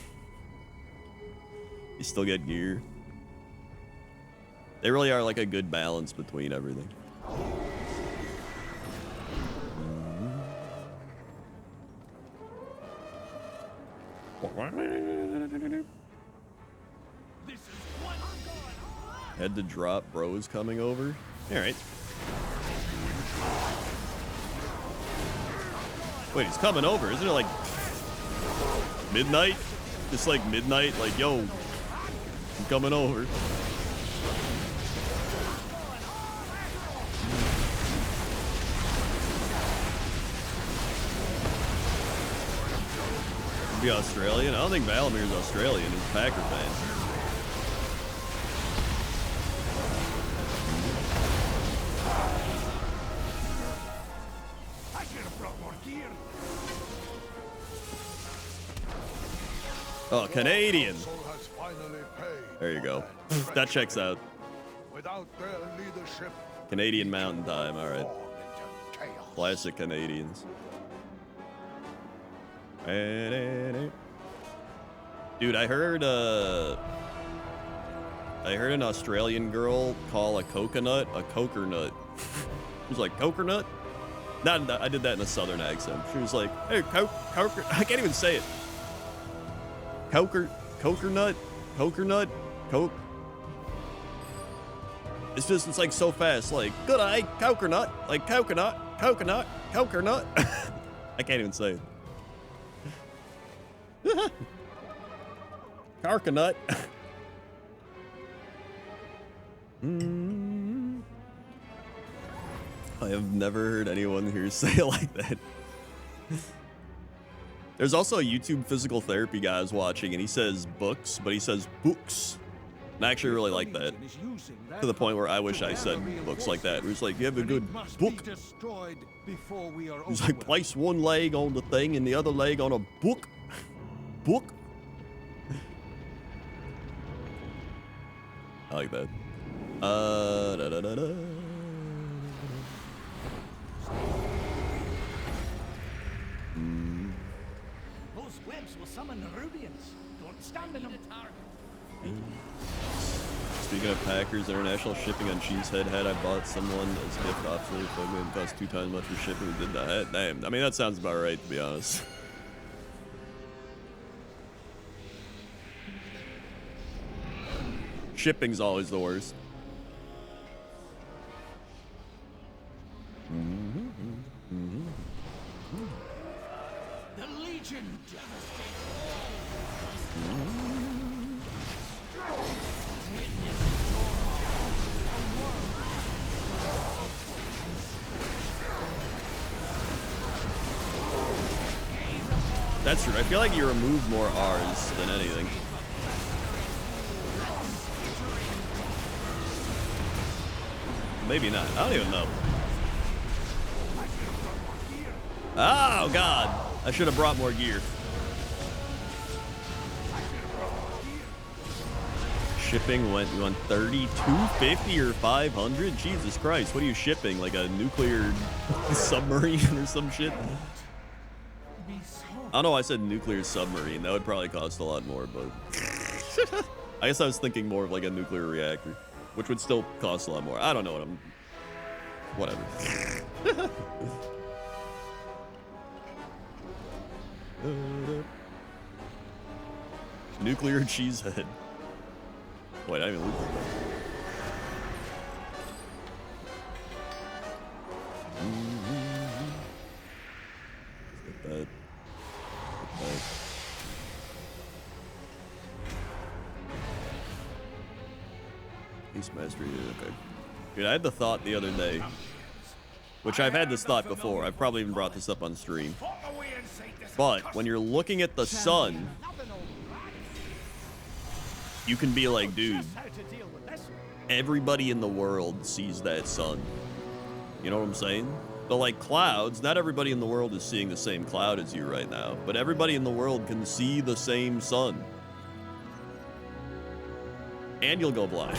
You still get gear. They really are like a good balance between everything. Head to drop, bro is coming over. Alright. Wait, he's coming over. Isn't it like midnight? Just like midnight, like, yo, I'm coming over. Be Australian? I don't think Valamir's Australian. He's a Packer fan. Oh, Canadian. Council has finally paid There you for go. that That checks out. Without their leadership, Canadian Mountain Time. All right. fall into chaos. Classic Canadians. Dude, I heard an Australian girl call a coconut a cokernut. She was like, cokernut? Not, I did that in a southern accent. She was like, hey, coker, I can't even say it. Cokernut, coke. It's like so fast, like, good eye, coconut, like coconut. I can't even say it. Coconut. I have never heard anyone here say it like that. There's also a YouTube physical therapy guy I was watching, and he says books, but he says books. And I actually really like that. To the point where I wish I said books like that. It was like, you have a good book. It's like, place one leg on the thing and the other leg on a book. Book. I like that. Those webs will summon the Rubians. Don't stand in them. Speaking of Packers, international shipping on Cheesehead hat, I bought someone as a gift option. It cost 2 times much for shipping. We did the hat. Damn. I mean, that sounds about right, to be honest. Shipping's always the worst. The Legion devastate That's true. I feel like you remove more R's than anything. Maybe not. I don't even know. Oh, God. I should have brought more gear. Shipping went, you want 30, 250 or 500? Jesus Christ. What are you shipping? Like a nuclear submarine or some shit? I don't know why I said nuclear submarine. That would probably cost a lot more, but... I guess I was thinking more of like a nuclear reactor, which would still cost a lot more. I don't know what I'm... Whatever. Nuclear cheesehead. Wait, I didn't even look at that. Get that. Beast Mastery, okay. Dude, I had the thought the other day, which I've had this thought before. I've probably even brought this up on stream. But when you're looking at the sun, you can be like, dude, everybody in the world sees that sun. You know what I'm saying? But like clouds, not everybody in the world is seeing the same cloud as you right now, but everybody in the world can see the same sun. And you'll go blind.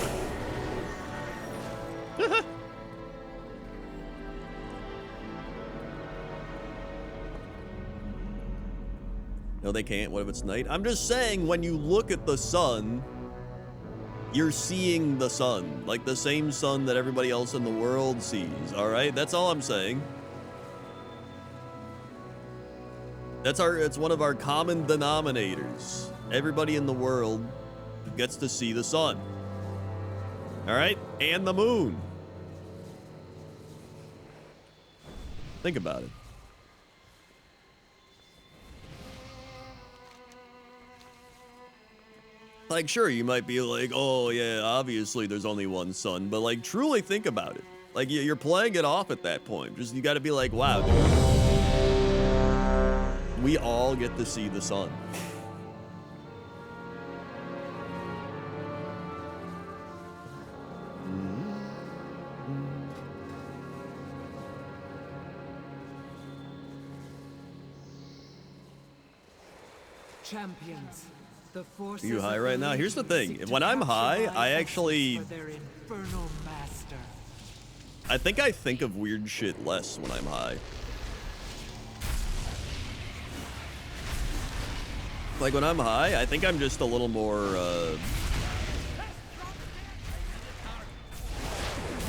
No, they can't. What if it's night? I'm just saying, when you look at the sun, you're seeing the sun. Like the same sun that everybody else in the world sees, all right? That's all I'm saying. It's one of our common denominators. Everybody in the world gets to see the sun. All right? And the moon. Think about it. Like, sure, you might be like, oh, yeah, obviously there's only one sun. But, like, truly think about it. Like, you're playing it off at that point. Just, you got to be like, wow, dude. We all get to see the sun. Champions, The Are you high right now? Here's the thing. When I'm high, I actually... I think of weird shit less when I'm high. Like, when I'm high, I think I'm just a little more,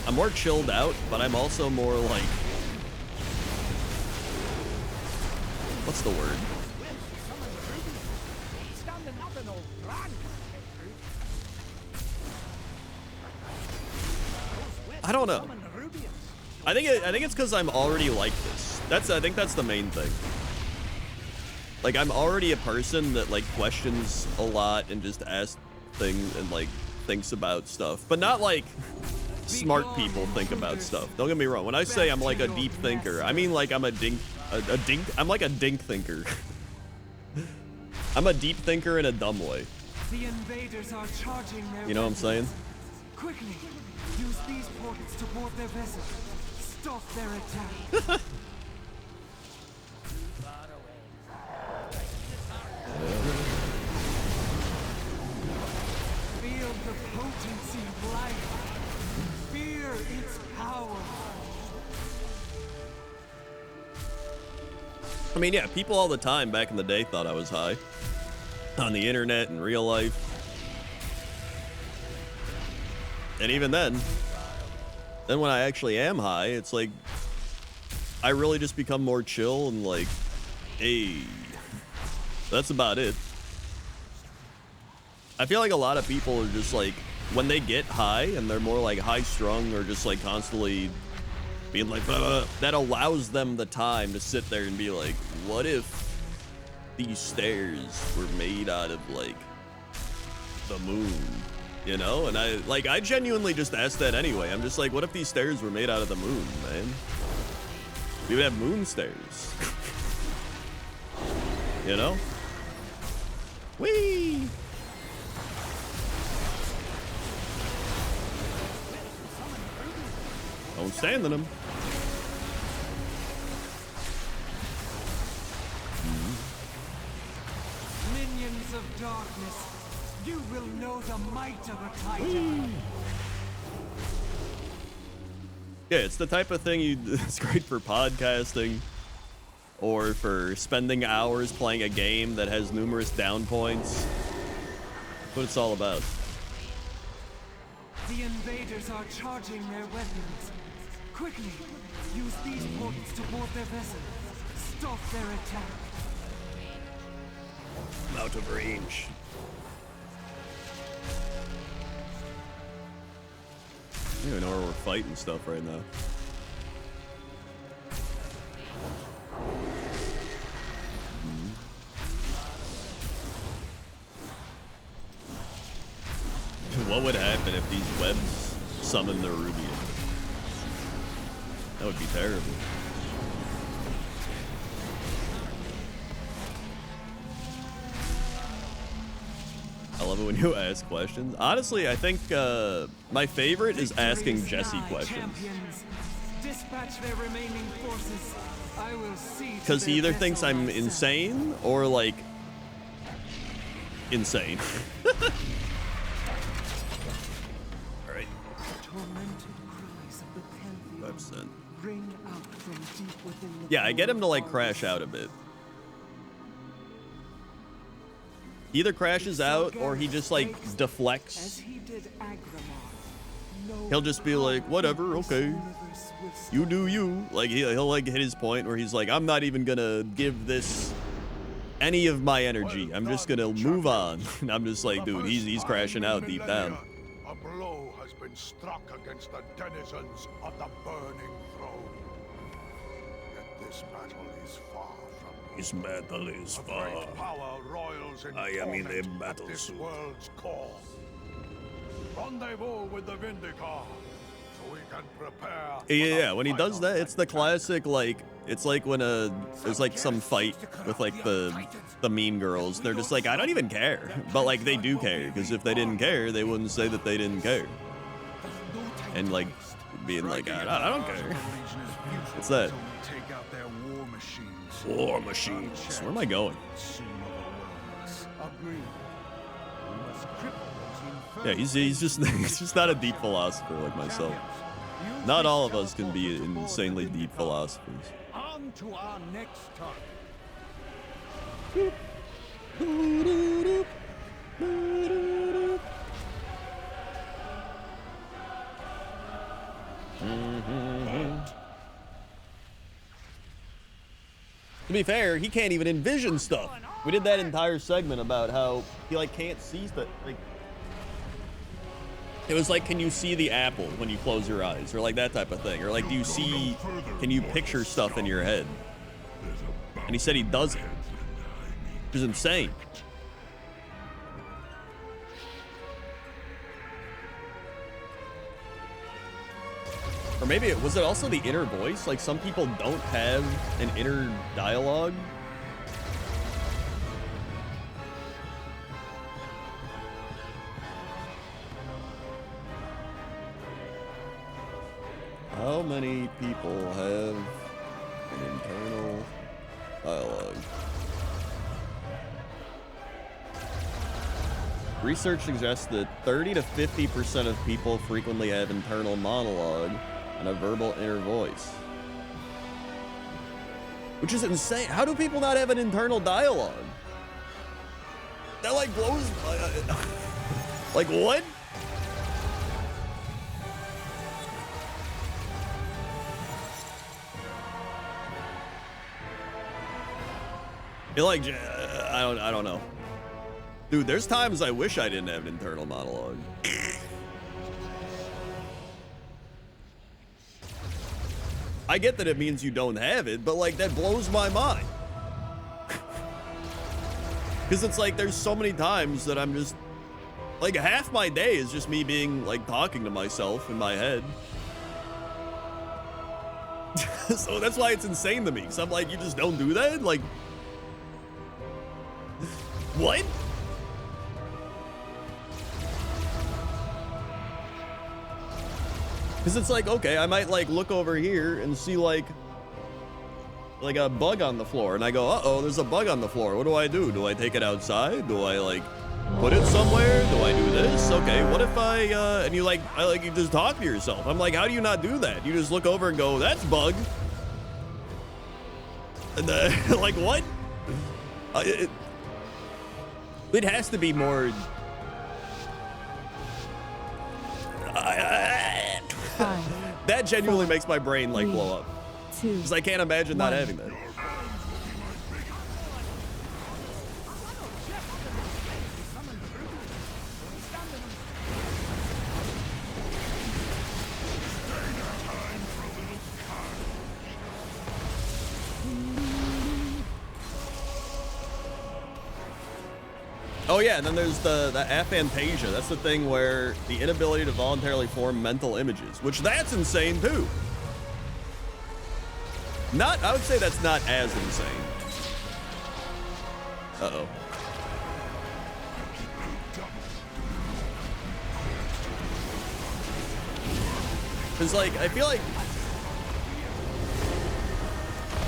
I'm more chilled out, but I'm also more, like... What's the word? I don't know. I think it's because I'm already like this. I think that's the main thing. Like, I'm already a person that, like, questions a lot and just asks things and, like, thinks about stuff. But not like smart people think about stuff. Don't get me wrong. When I say I'm like a deep thinker, I mean like I'm I'm like a dink thinker. I'm a deep thinker in a dumb way. The invaders are charging their You know what I'm saying? Quickly, use these portals to board their vessel. Stop their attack. Feel the potency of life. Fear its power. I mean, yeah, people all the time back in the day thought I was high. On the internet, in real life. And even then when I actually am high, it's like, I really just become more chill and like, hey, that's about it. I feel like a lot of people are just like, when they get high and they're more like high strung or just like constantly being like, that allows them the time to sit there and be like, what if these stairs were made out of like the moon? You know? And I genuinely just asked that anyway. I'm just like, what if these stairs were made out of the moon, man? We would have moon stairs. You know? Whee! Don't stand in them. Minions of darkness, you will know the might of a titan. Yeah, it's the type of thing it's great for podcasting or for spending hours playing a game that has numerous down points. That's what it's all about. The invaders are charging their weapons. Quickly, use these portals to board their vessel. Stop their attack. I'm out of range. I don't even know where we're fighting stuff right now. What would happen if these webs summoned the Rubian? That would be terrible. I love it when you ask questions. Honestly, I think my favorite is asking Jesse questions. Dispatch their remaining forces. I will see. Because he either thinks I'm insane or like insane. Alright. 5%. Yeah, I get him to like crash out a bit. Either crashes out or he just like deflects. He'll just be like, whatever, okay. You do you. Like he'll like hit his point where he's like, I'm not even gonna give this any of my energy. I'm just gonna move on. And I'm just like, dude, he's crashing out deep down. A blow has been struck against the denizens of the burning throne. Yet this battle is far from This battle is far. great power royals in I am in a torment battle at this suit. world's core. Rendezvous with the Vindicar, so we can prepare. Yeah, when he does that, it's the classic, like, it's like when there's like some fight with like the mean girls. They're just like, I don't even care. But like, they do care, because if they didn't care, they wouldn't say that they didn't care. And like, being like, I don't care. What's that? War machines. Where am I going? must cripple those Yeah, infernal he's just he's just not a deep philosopher like myself. Champions, use Not this all of us can teleport be to board the insanely Winter deep Throne. philosophers. On to our next target. To be fair, he can't even envision stuff. We did that entire segment about how he like can't see stuff. Like it was like, can you see the apple when you close your eyes, or like that type of thing, or like do you see? Can you picture stuff in your head? And he said he doesn't, which is insane. Or maybe it was it also the inner voice? Like some people don't have an inner dialogue. How many people have an internal dialogue? Research suggests that 30 to 50% of people frequently have internal monologue and a verbal inner voice. Which is insane. How do people not have an internal dialogue? That like blows my... like what? You're like, I don't know. Dude, there's times I wish I didn't have an internal monologue. I get that it means you don't have it, but like that blows my mind. Because it's like there's so many times that I'm just like half my day is just me being like talking to myself in my head. So that's why it's insane to me. Because I'm like, you just don't do that? Like, what? Because it's like, okay, I might like look over here and see like a bug on the floor, and I go, uh-oh, there's a bug on the floor. What do? Do I take it outside? Do I like put it somewhere? Do I do this? Okay, what if I and you like you just talk to yourself. I'm like, how do you not do that? You just look over and go, that's bug. And like what? It has to be more. That genuinely makes my brain like blow up. Because I can't imagine not having that. Oh yeah, and then there's the aphantasia. That's the thing where the inability to voluntarily form mental images, which that's insane too. I would say that's not as insane. Uh-oh. Cause like, I feel like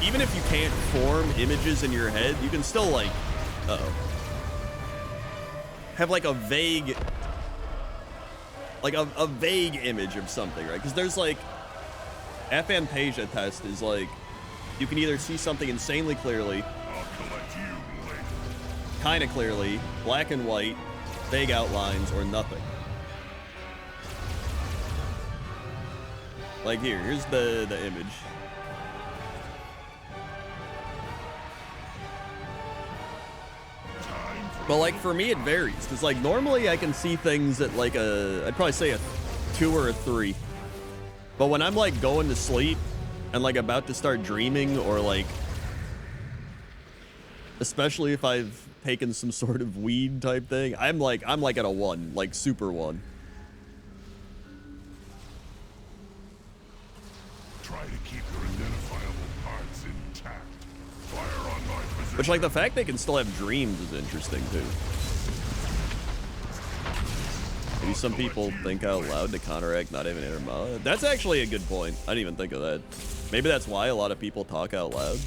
even if you can't form images in your head, you can still like, uh-oh, have like a vague, a vague image of something, right? Because there's like, aphantasia test is like, you can either see something insanely clearly, kind of clearly, black and white, vague outlines, or nothing. Like here's the image. But like for me it varies, because like normally I can see things at like I'd probably say a 2 or a 3. But when I'm like going to sleep and like about to start dreaming, or like, especially if I've taken some sort of weed type thing, I'm like at a 1, like super 1. Try to keep your identifiable parts intact. Fire on my position. Which like the fact they can still have dreams is interesting too. Maybe some people think out loud to counteract not having inner monologue. That's actually a good point. I didn't even think of that. Maybe that's why a lot of people talk out loud.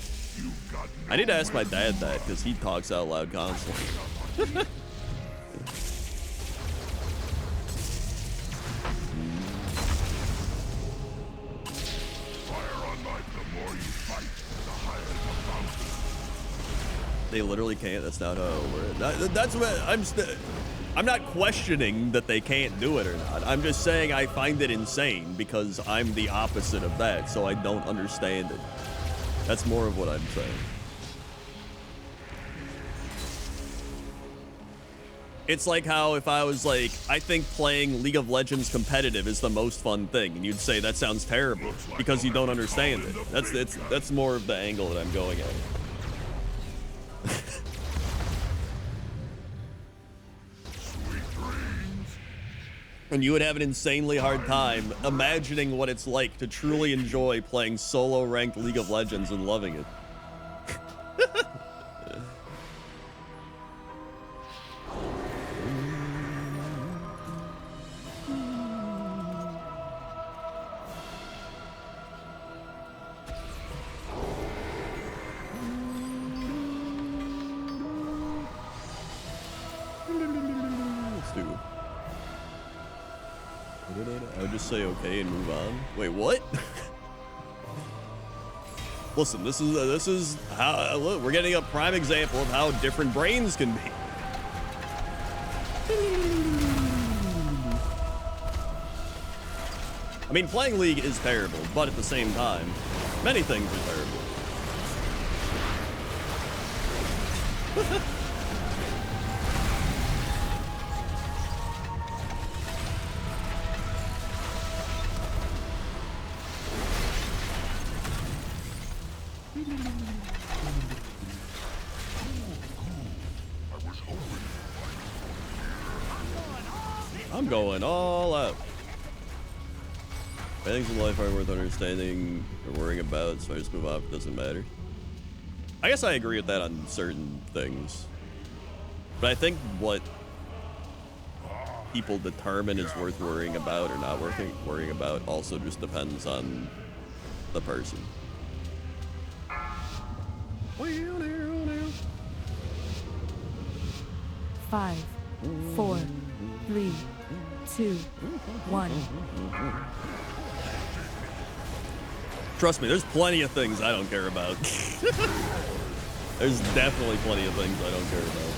I need to ask my dad that, because he talks out loud constantly. They literally can't. That's not how it works. That's what I'm not questioning that they can't do it or not. I'm just saying I find it insane because I'm the opposite of that, so I don't understand it. That's more of what I'm saying. It's like how if I was like, I think playing League of Legends competitive is the most fun thing, and you'd say that sounds terrible because you don't understand it. That's more of the angle that I'm going at. And you would have an insanely hard time imagining what it's like to truly enjoy playing solo ranked League of Legends and loving it. I would just say okay and move on. Wait, what? Listen, this is how look, we're getting a prime example of how different brains can be. I mean, playing League is terrible, but at the same time, many things are terrible. I'm going all out. Things in life aren't worth understanding or worrying about, so I just move on. It doesn't matter. I guess I agree with that on certain things. But I think what people determine is worth worrying about or not worrying about also just depends on the person. 5, 4, 3, 2, 1. Trust me, there's plenty of things I don't care about. There's definitely plenty of things I don't care about.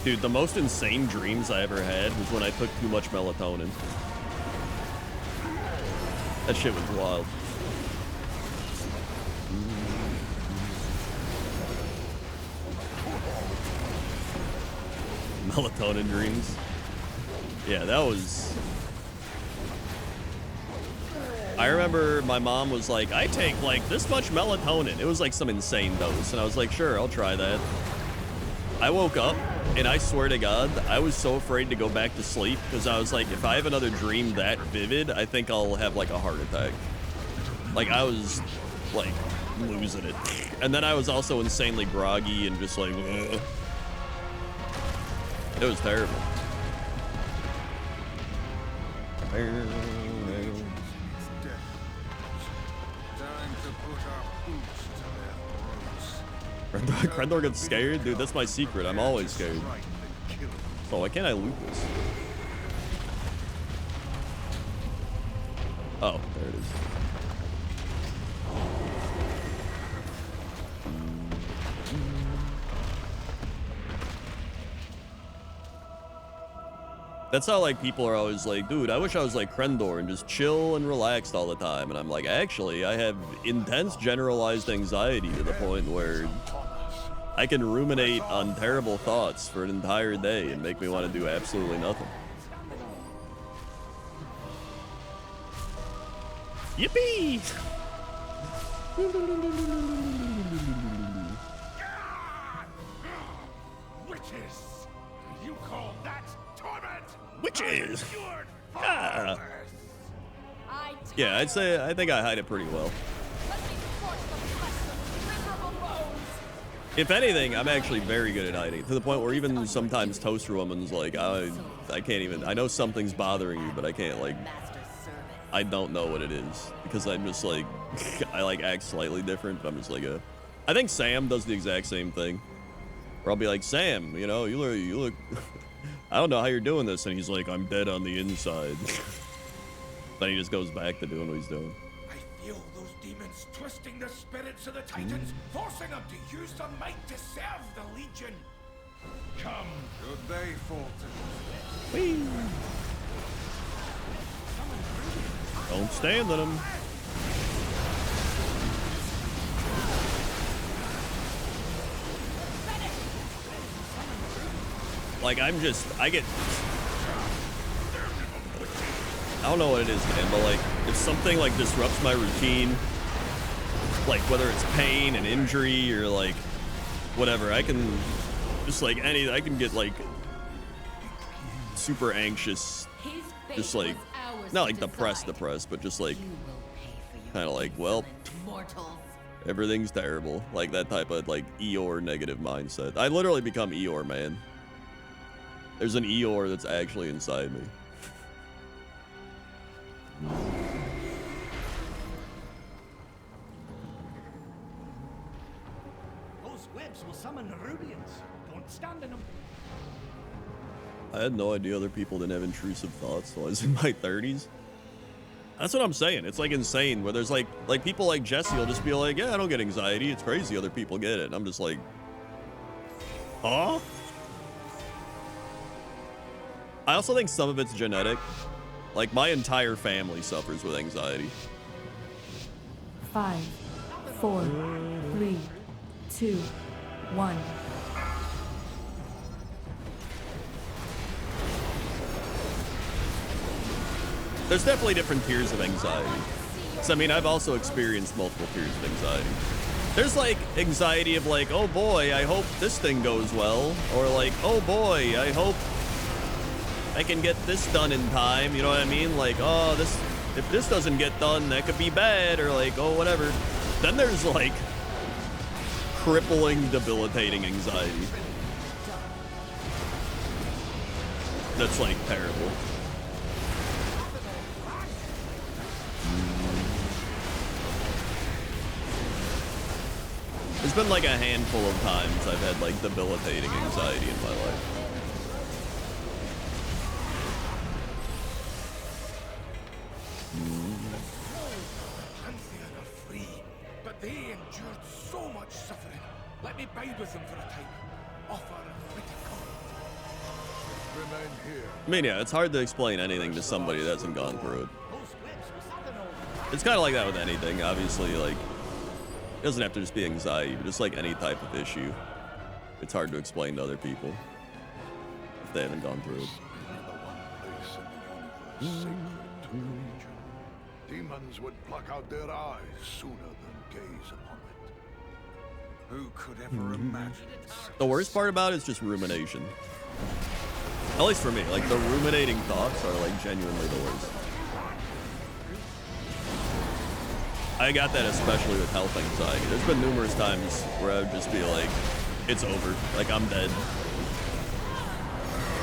Dude, the most insane dreams I ever had was when I took too much melatonin. That shit was wild. Melatonin dreams. Yeah, that was... I remember my mom was like, I take like this much melatonin. It was like some insane dose. And I was like, sure, I'll try that. I woke up and I swear to God, I was so afraid to go back to sleep because I was like, if I have another dream that vivid, I think I'll have like a heart attack. Like I was like losing it. And then I was also insanely groggy and just like, ugh. It was terrible. Scrandle gets scared? Dude, that's my secret. I'm always scared. So why can't I loot this? Oh, there it is. That's how like people are always like, dude, I wish I was like Crendor and just chill and relaxed all the time. And I'm like, actually, I have intense generalized anxiety to the point where I can ruminate on terrible thoughts for an entire day and make me want to do absolutely nothing. Yippee! Witches! You call that torment? Witches! Ah. Yeah, I think I hide it pretty well. If anything, I'm actually very good at hiding, to the point where even sometimes Toaster Woman's like, I can't even, I know something's bothering you, but I can't, like, I don't know what it is, because I'm just like, I like act slightly different, but I'm just like I think Sam does the exact same thing, where I'll be like, Sam, you know, you look, I don't know how you're doing this, and he's like, I'm dead on the inside. Then he just goes back to doing what he's doing. I feel those demons twisting the spirits of the Titans, forcing them to use their might to serve the Legion. Come, Good day, Fulton. Whee! Don't stand on him. Like, I don't know what it is, man, but like, if something like disrupts my routine, like whether it's pain and injury or like whatever, I can just like I can get like super anxious, just like, not like depressed, but just like kind of like, well, everything's terrible, like that type of like Eeyore negative mindset. I literally become Eeyore, man. There's an Eeyore that's actually inside me. Those webs will summon Nerubians. Don't stand in them. I had no idea other people didn't have intrusive thoughts till I was in my 30s. That's what I'm saying. It's like insane where there's like people like Jesse will just be like, yeah, I don't get anxiety. It's crazy other people get it. And I'm just like, huh? I also think some of it's genetic. Like, my entire family suffers with anxiety. 5, 4, 3, 2, 1. There's definitely different tiers of anxiety. So, I mean, I've also experienced multiple tiers of anxiety. There's, like, anxiety of, like, oh boy, I hope this thing goes well. Or, like, oh boy, I hope I can get this done in time, you know what I mean? Like, oh, if this doesn't get done, that could be bad, or like, oh, whatever. Then there's like crippling, debilitating anxiety. That's like terrible. There's been like a handful of times I've had like debilitating anxiety in my life. Pantheon are free, but they endured so much suffering. Let me bide with them for a time. Offer a fleeting comfort. Remain here. I mean, yeah, it's hard to explain anything to somebody that hasn't gone through it. It's kind of like that with anything, obviously, like, it doesn't have to just be anxiety, but just like any type of issue. It's hard to explain to other people if they haven't gone through it. The one place in the universe sacred to the Legion. Demons would pluck out their eyes sooner than gaze upon it. Who could ever imagine it? The worst part about it is just rumination. At least for me, like the ruminating thoughts are like genuinely the worst. I got that especially with health anxiety. There's been numerous times where I would just be like, it's over, like I'm dead.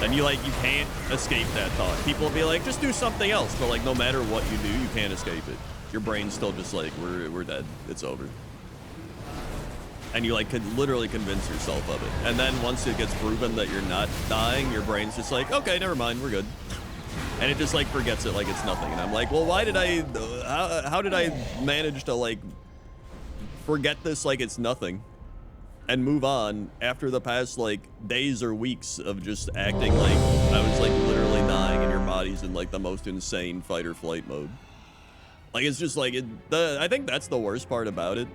And you can't escape that thought. People will be like, just do something else. But like, no matter what you do, you can't escape it. Your brain's still just like, we're dead. It's over. And you like could literally convince yourself of it. And then once it gets proven that you're not dying, your brain's just like, okay, never mind, we're good. And it just like forgets it like it's nothing. And I'm like, well, why did how did I manage to like forget this like it's nothing and move on after the past like days or weeks of just acting like I was like literally dying and your body's in like the most insane fight or flight mode? Like, it's just like, I think that's the worst part about it.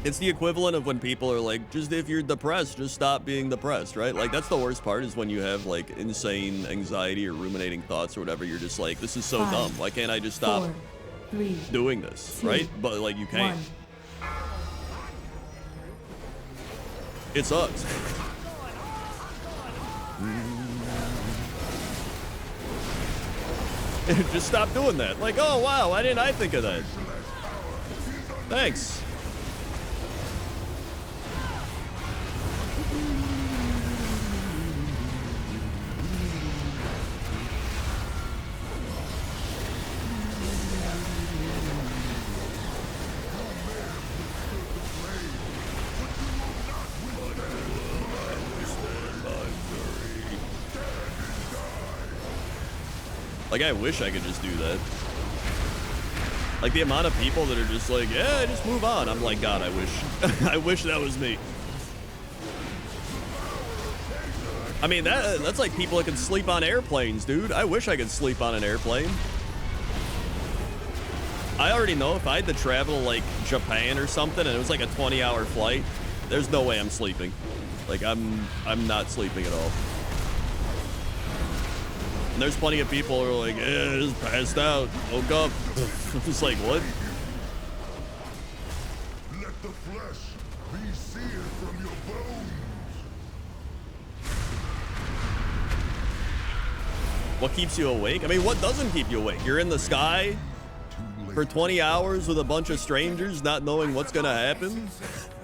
It's the equivalent of when people are like, just if you're depressed, just stop being depressed, right? Like, that's the worst part, is when you have like insane anxiety or ruminating thoughts or whatever. You're just like, this is so 5, dumb. Why can't I just stop 4, 3, doing this, 2, right? But like, you can't. 1. It sucks. Just stop doing that. Like, oh wow, why didn't I think of that? Thanks. Like, I wish I could just do that. Like, the amount of people that are just like, yeah, just move on. I'm like, God, I wish. I wish that was me. I mean, that's like people that can sleep on airplanes, dude. I wish I could sleep on an airplane. I already know if I had to travel to, like, Japan or something and it was like a 20-hour flight, there's no way I'm sleeping. Like, I'm not sleeping at all. And there's plenty of people who are like, yeah, I just passed out, woke up. I'm just like, what? Let the flesh be seared from your bones. What keeps you awake? I mean, what doesn't keep you awake? You're in the sky for 20 hours with a bunch of strangers not knowing what's gonna happen.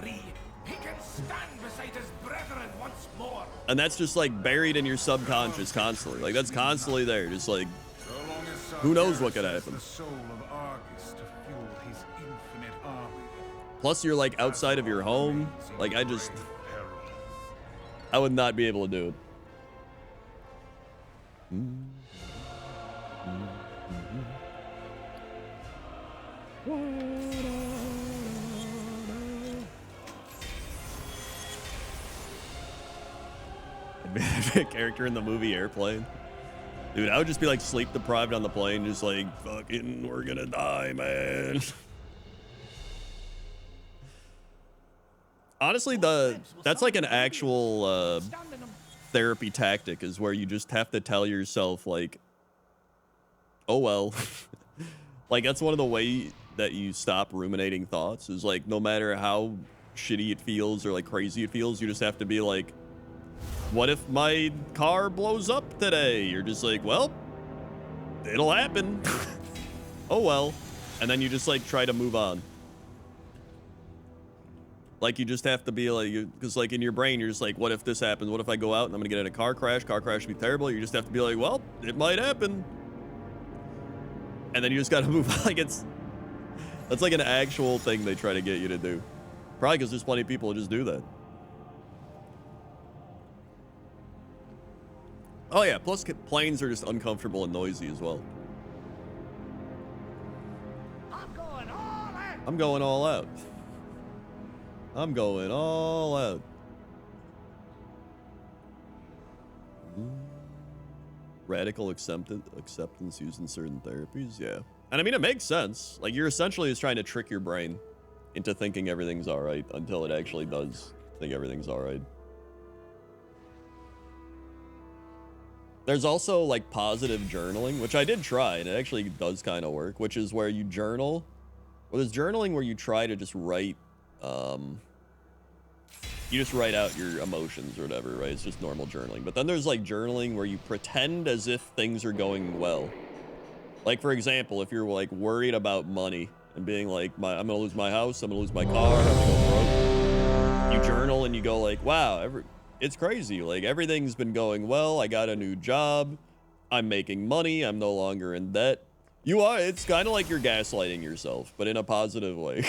He can stand beside his brethren once more. And that's just like buried in your subconscious constantly. Like that's constantly there. Just like, who knows what could happen. The soul of Argus to fuel his infinite army. Plus you're like outside of your home. Like I would not be able to do it. I'd be a character in the movie Airplane. Dude, I would just be like sleep deprived on the plane, just like, fucking, we're gonna die, man. Honestly, that's like an actual therapy tactic, is where you just have to tell yourself like, oh well. Like that's one of the ways that you stop ruminating thoughts, is like no matter how shitty it feels or like crazy it feels, you just have to be like, what if my car blows up today? You're just like, well, it'll happen. Oh well. And then you just like try to move on. Like you just have to be like, because like in your brain you're just like, what if this happens? What if I go out and I'm gonna get in a car crash would be terrible. You just have to be like, well, it might happen. And then you just gotta move on. Like that's like an actual thing they try to get you to do. Probably because there's plenty of people who just do that. Oh yeah, plus planes are just uncomfortable and noisy as well. I'm going all out. I'm going all out. I'm going all out. Radical acceptance used in certain therapies, yeah. And I mean, it makes sense. Like, you're essentially just trying to trick your brain into thinking everything's all right until it actually does think everything's all right. There's also like positive journaling, which I did try, and it actually does kind of work, which is where you journal. Well, there's journaling where you try to just write, you just write out your emotions or whatever, right? It's just normal journaling. But then there's like journaling where you pretend as if things are going well. Like, for example, if you're like worried about money and being like, I'm gonna lose my house, I'm gonna lose my car, I'm gonna go broke. You journal and you go like, wow, it's crazy. Like, everything's been going well. I got a new job. I'm making money. I'm no longer in debt. It's kind of like you're gaslighting yourself, but in a positive way.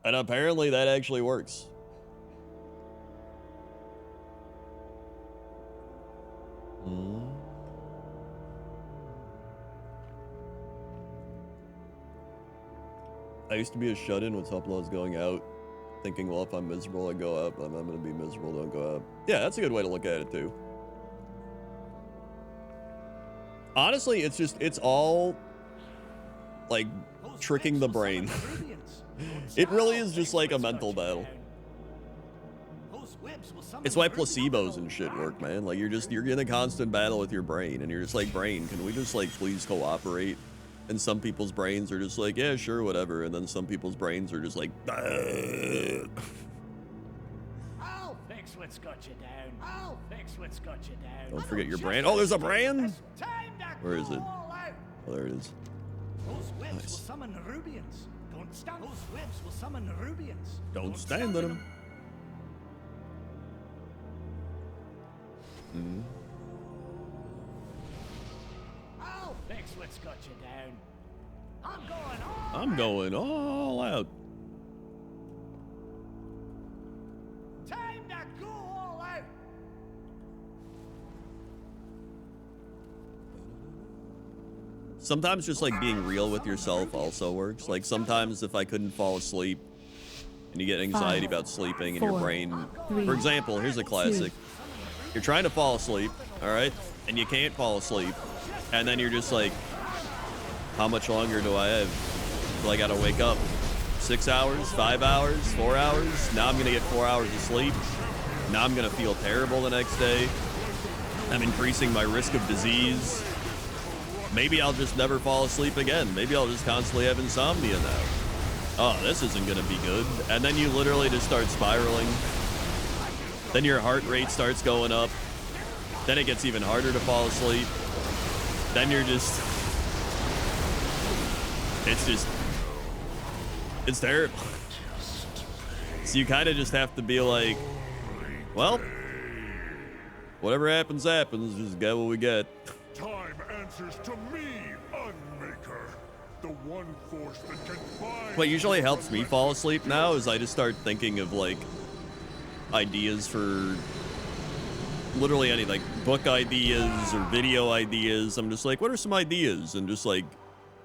And apparently that actually works. I used to be a shut-in when Top Law's going out, thinking, well, if I'm miserable, I go out, but I'm gonna be miserable, don't go out. Yeah, that's a good way to look at it too. Honestly, it's all like tricking the brain. It really is just like a mental battle. It's why placebos and shit work, man. Like you're in a constant battle with your brain, and you're just like, brain, can we just like please cooperate? And some people's brains are just like, yeah, sure, whatever. And then some people's brains are just like, I'll fix what's got you down. I'll fix what's got you down. Don't forget your brand. Oh, there's a brand? Where is it? Oh, there it is. Those webs Nice. will summon Rubians. Don't stand. Those webs will summon Rubians. Don't stand on them. I'll fix what's got you down. I'm going all out. Time to go all out. sometimes just like being real with yourself also works. Like sometimes if I couldn't fall asleep and you get anxiety about sleeping and your brain, for example, here's a classic. You're trying to fall asleep, all right? And you can't fall asleep. And then you're just like, how much longer do I have? Till I gotta wake up? 6 hours, 5 hours, 4 hours? Now I'm gonna get 4 hours of sleep. Now I'm gonna feel terrible the next day. I'm increasing my risk of disease. Maybe I'll just never fall asleep again. Maybe I'll just constantly have insomnia now. Oh, this isn't gonna be good. And then you literally just start spiraling. Then your heart rate starts going up. Then it gets even harder to fall asleep. Then you're just, it's terrible. So you kind of just have to be like, well, whatever happens, happens. Just get what we get. Time answers to me, Unmaker. The one force that can bind. What usually helps me fall asleep now is I just start thinking of like ideas for literally any like book ideas or video ideas. I'm just like, what are some ideas? And just like,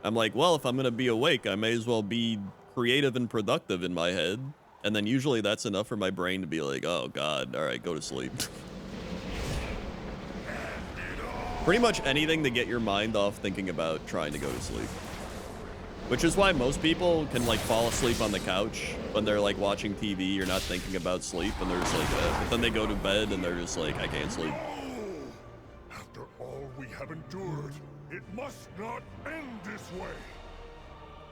I'm like, well, if I'm gonna be awake, I may as well be creative and productive in my head. And then usually that's enough for my brain to be like, oh God, all right, go to sleep. Pretty much anything to get your mind off thinking about trying to go to sleep. Which is why most people can like fall asleep on the couch when they're like watching TV. You're not thinking about sleep and they're just like, but then they go to bed and they're just like, I can't sleep. After all we have endured, it must not end this way.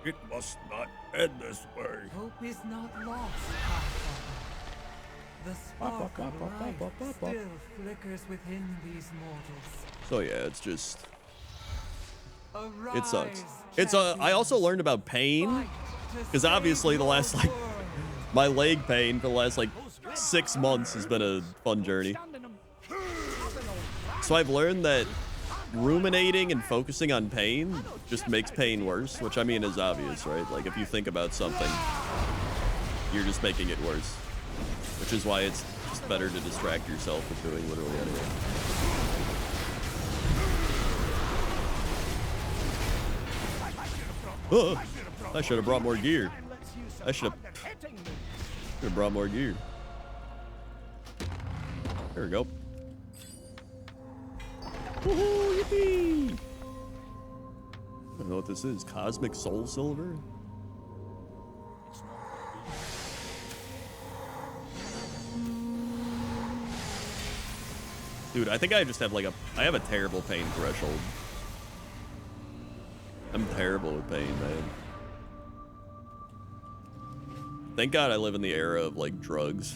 It must not end this way. Hope is not lost, Pathfinder. The spark of life still flickers within these mortals. So yeah, it's just, Arise, it sucks. I also learned about pain because obviously the last like, my leg pain for the last like 6 months has been a fun journey. So I've learned that ruminating and focusing on pain just makes pain worse, which I mean is obvious, right? Like if you think about something, you're just making it worse, which is why it's just better to distract yourself with doing literally anything. Oh, I should have brought more gear. I should have brought more gear. There we go. Woohoo, yippee! I don't know what this is. Cosmic Soul Silver? Dude, I think I just have like I have a terrible pain threshold. I'm terrible with pain, man. Thank God I live in the era of like drugs.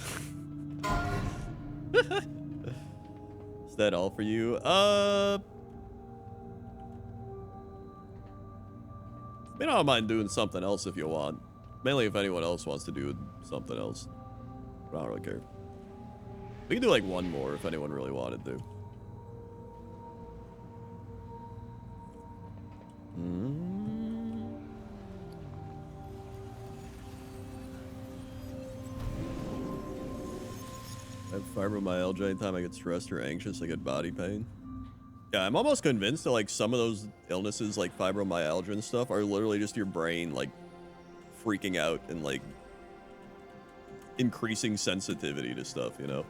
Is that all for you? I mean, I don't mind doing something else if you want. Mainly if anyone else wants to do something else. But I don't really care. We can do like one more if anyone really wanted to. I have fibromyalgia. Anytime I get stressed or anxious, I get body pain. Yeah, I'm almost convinced that like some of those illnesses like fibromyalgia and stuff are literally just your brain like freaking out and like increasing sensitivity to stuff, you know?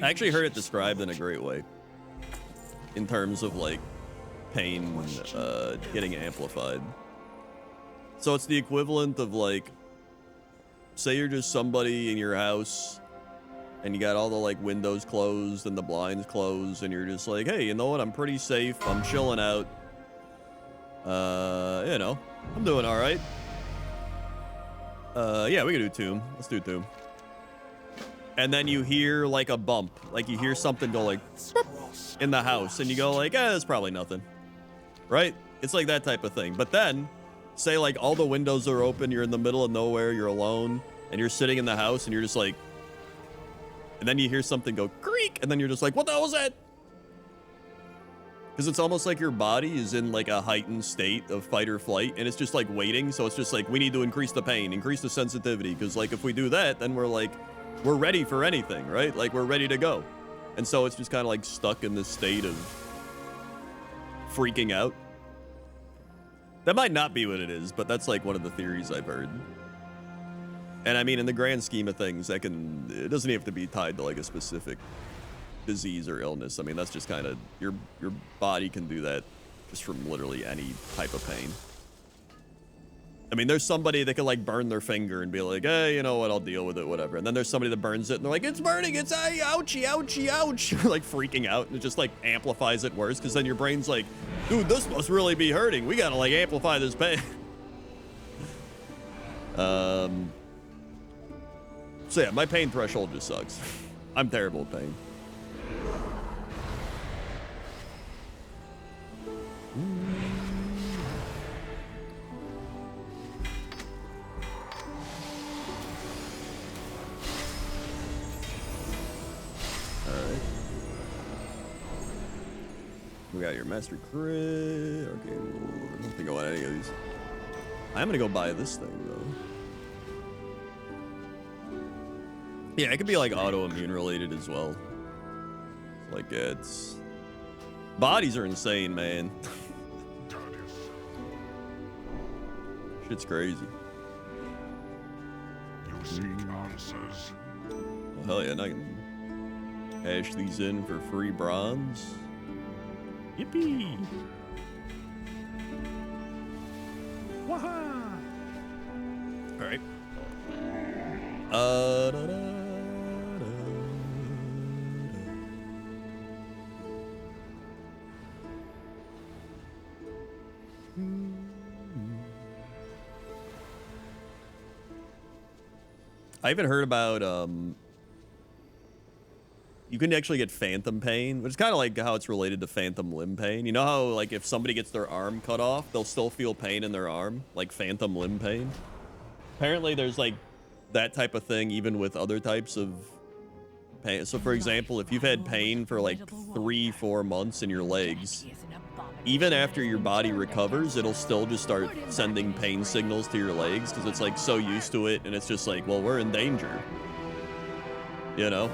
I actually heard it described in a great way in terms of like pain getting amplified. So it's the equivalent of like, say you're just somebody in your house and you got all the like windows closed and the blinds closed and you're just like, hey, you know what, I'm pretty safe, I'm chilling out, you know, I'm doing all right. Yeah, we can do Tomb. Let's do Tomb. And then you hear like a bump, like you hear something go like in the house and you go like, that's probably nothing, right? It's like that type of thing. But then say like all the windows are open, you're in the middle of nowhere, you're alone, and you're sitting in the house and you're just like, and then you hear something go creak, and then you're just like, what the hell was that? Because it's almost like your body is in like a heightened state of fight or flight, and it's just like waiting. So it's just like, we need to increase the pain, increase the sensitivity, because like if we do that, then we're like, we're ready for anything, right? Like we're ready to go. And so it's just kind of like stuck in this state of freaking out. That might not be what it is, but that's like one of the theories I've heard. And I mean, in the grand scheme of things, it doesn't have to be tied to like a specific disease or illness. I mean, that's just kind of, your body can do that just from literally any type of pain. I mean, there's somebody that can like burn their finger and be like, hey, you know what, I'll deal with it, whatever. And then there's somebody that burns it and they're like, it's burning, it's ouchie, ouchie, ouch. You're like freaking out, and it just like amplifies it worse, because then your brain's like, dude, this must really be hurting. We gotta like amplify this pain. So yeah, my pain threshold just sucks. I'm terrible at pain. Alright. We got your master crit. Okay, I don't think I want any of these. I'm gonna go buy this thing though. Yeah, it could be like autoimmune related as well. Like it's bodies are insane, man. Shit's crazy. You seek answers. Well, hell yeah, and I can cash these in for free bronze. Yippee! Waha! All right. Da, da, da. I haven't heard about you can actually get phantom pain, which is kind of like how it's related to phantom limb pain. You know how like if somebody gets their arm cut off, they'll still feel pain in their arm, like phantom limb pain. Apparently there's like that type of thing even with other types of pain. So for example, if you've had pain for like 3-4 months in your legs, even after your body recovers, it'll still just start sending pain signals to your legs because it's like so used to it, and it's just like, well, we're in danger. You know?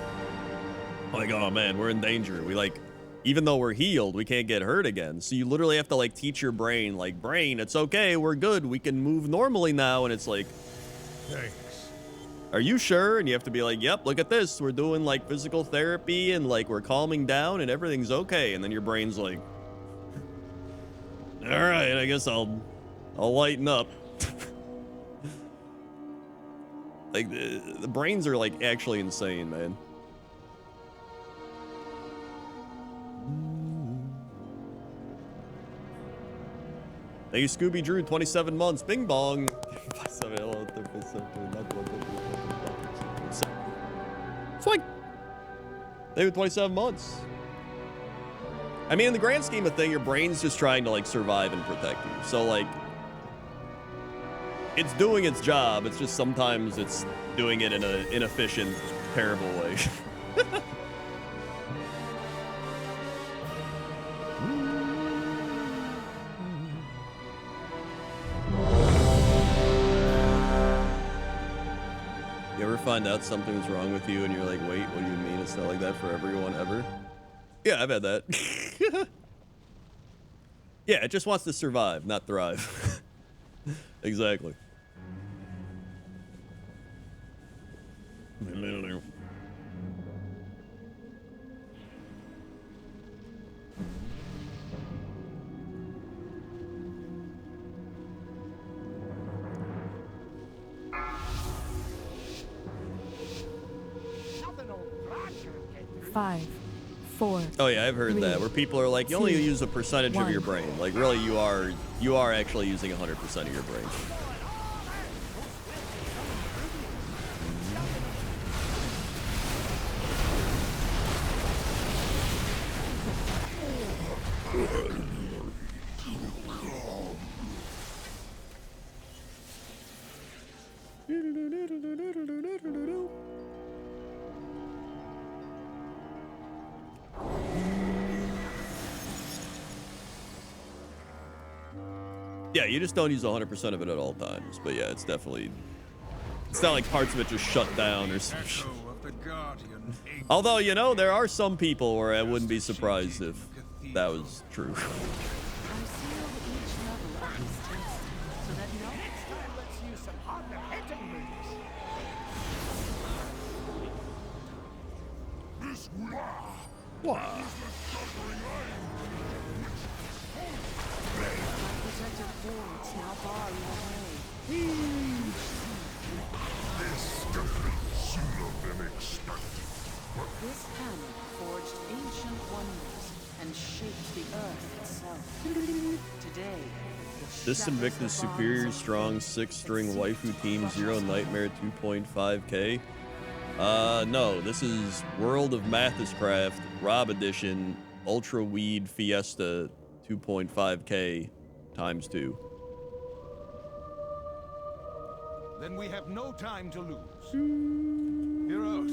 Like, oh man, we're in danger. We like, even though we're healed, we can't get hurt again. So you literally have to like teach your brain, like, brain, it's okay, we're good, we can move normally now. And it's like, Thanks. are you sure? And you have to be like, yep, look at this. We're doing like physical therapy and like we're calming down and everything's okay. And then your brain's like, all right, I guess I'll lighten up. Like the brains are like actually insane, man. Thank you, Scooby Drew, 27 months. Bing bong. It's like, they were 27 months. I mean, in the grand scheme of things, your brain's just trying to like survive and protect you. So like, it's doing its job. It's just sometimes it's doing it in an inefficient, terrible way. You ever find out something's wrong with you and you're like, wait, what do you mean? It's not like that for everyone ever? Yeah, I've had that. Yeah, it just wants to survive, not thrive. Exactly. Five, four. Oh yeah, I've heard that, where people are like, you only use a percentage of your one. brain. Like really, you are actually using 100% of your brain. Yeah, you just don't use 100% of it at all times. But yeah, it's definitely... It's not like parts of it just shut down or some shit. Although, you know, there are some people where I wouldn't be surprised if that was true. hitting moves. This will Wow. Protective wards now bar your way. this defeat sooner than expected. This hammer forged ancient wonders and shaped the earth itself. Today, This Invictus Superior Strong 6-string waifu team 0 Nightmare 2.5k. No, this is World of Mathescraft Rob Edition Ultra Weed Fiesta 2.5k times 2. Then we have no time to lose. Heroes,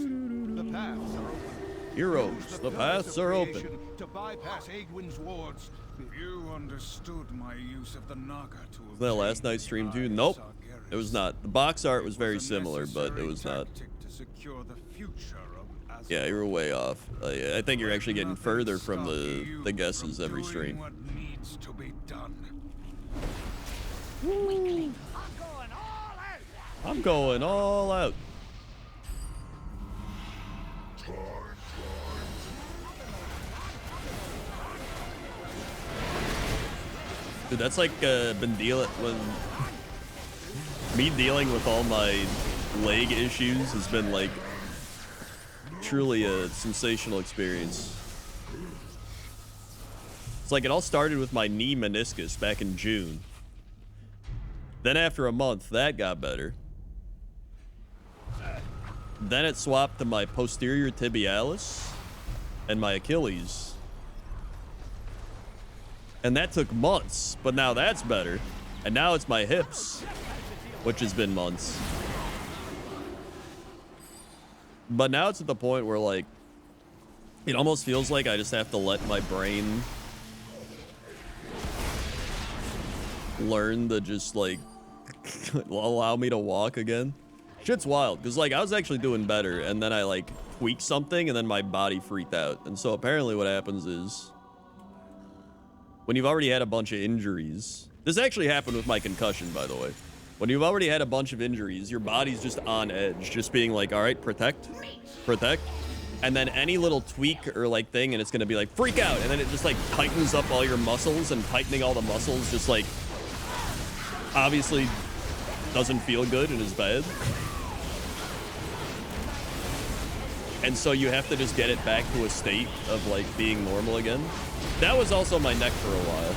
the paths are open. Heroes, Use the pillars paths of are open. creation to bypass Aegwyn's wards. You understood my use of the Naga to Was that last night's stream too? Nope, it was not. The box art was very similar, but it was not. To secure the future of Asgard. Yeah, you were way off. I think you're actually getting further from the guesses every stream. What needs to be done. I'm going all out. Dude, that's like been dealing when me dealing with all my leg issues has been like truly a sensational experience. It's like it all started with my knee meniscus back in June. Then after a month, that got better. Then it swapped to my posterior tibialis and my Achilles. And that took months, but now that's better. And now it's my hips, which has been months. But now it's at the point where, like, it almost feels like I just have to let my brain learn to just, like, allow me to walk again. Shit's wild, because, like, I was actually doing better, and then I, like, tweaked something, and then my body freaked out. And so apparently what happens is, when you've already had a bunch of injuries, this actually happened with my concussion, by the way. When you've already had a bunch of injuries, your body's just on edge, just being like, all right, protect, protect. And then any little tweak or like thing, and it's gonna be like, freak out. And then it just like tightens up all your muscles, and tightening all the muscles just like, obviously doesn't feel good and is bad. And so you have to just get it back to a state of like being normal again. That was also my neck for a while.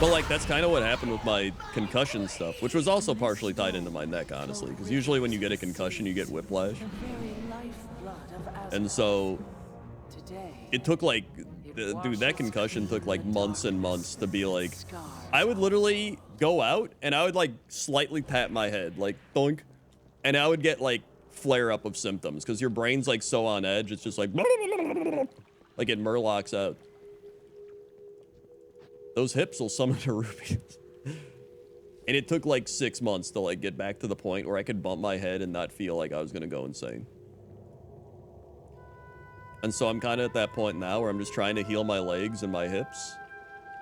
But like that's kind of what happened with my concussion stuff, which was also partially tied into my neck, honestly, because usually when you get a concussion, you get whiplash. And so it took like, dude, that concussion took like months and months to be like, I would literally go out and I would like slightly tap my head, like thunk, and I would get like flare up of symptoms because your brain's like so on edge. It's just like it murlocs out. Those hips will summon the rubies. And it took like 6 months to like get back to the point where I could bump my head and not feel like I was gonna go insane. And so I'm kind of at that point now where I'm just trying to heal my legs and my hips.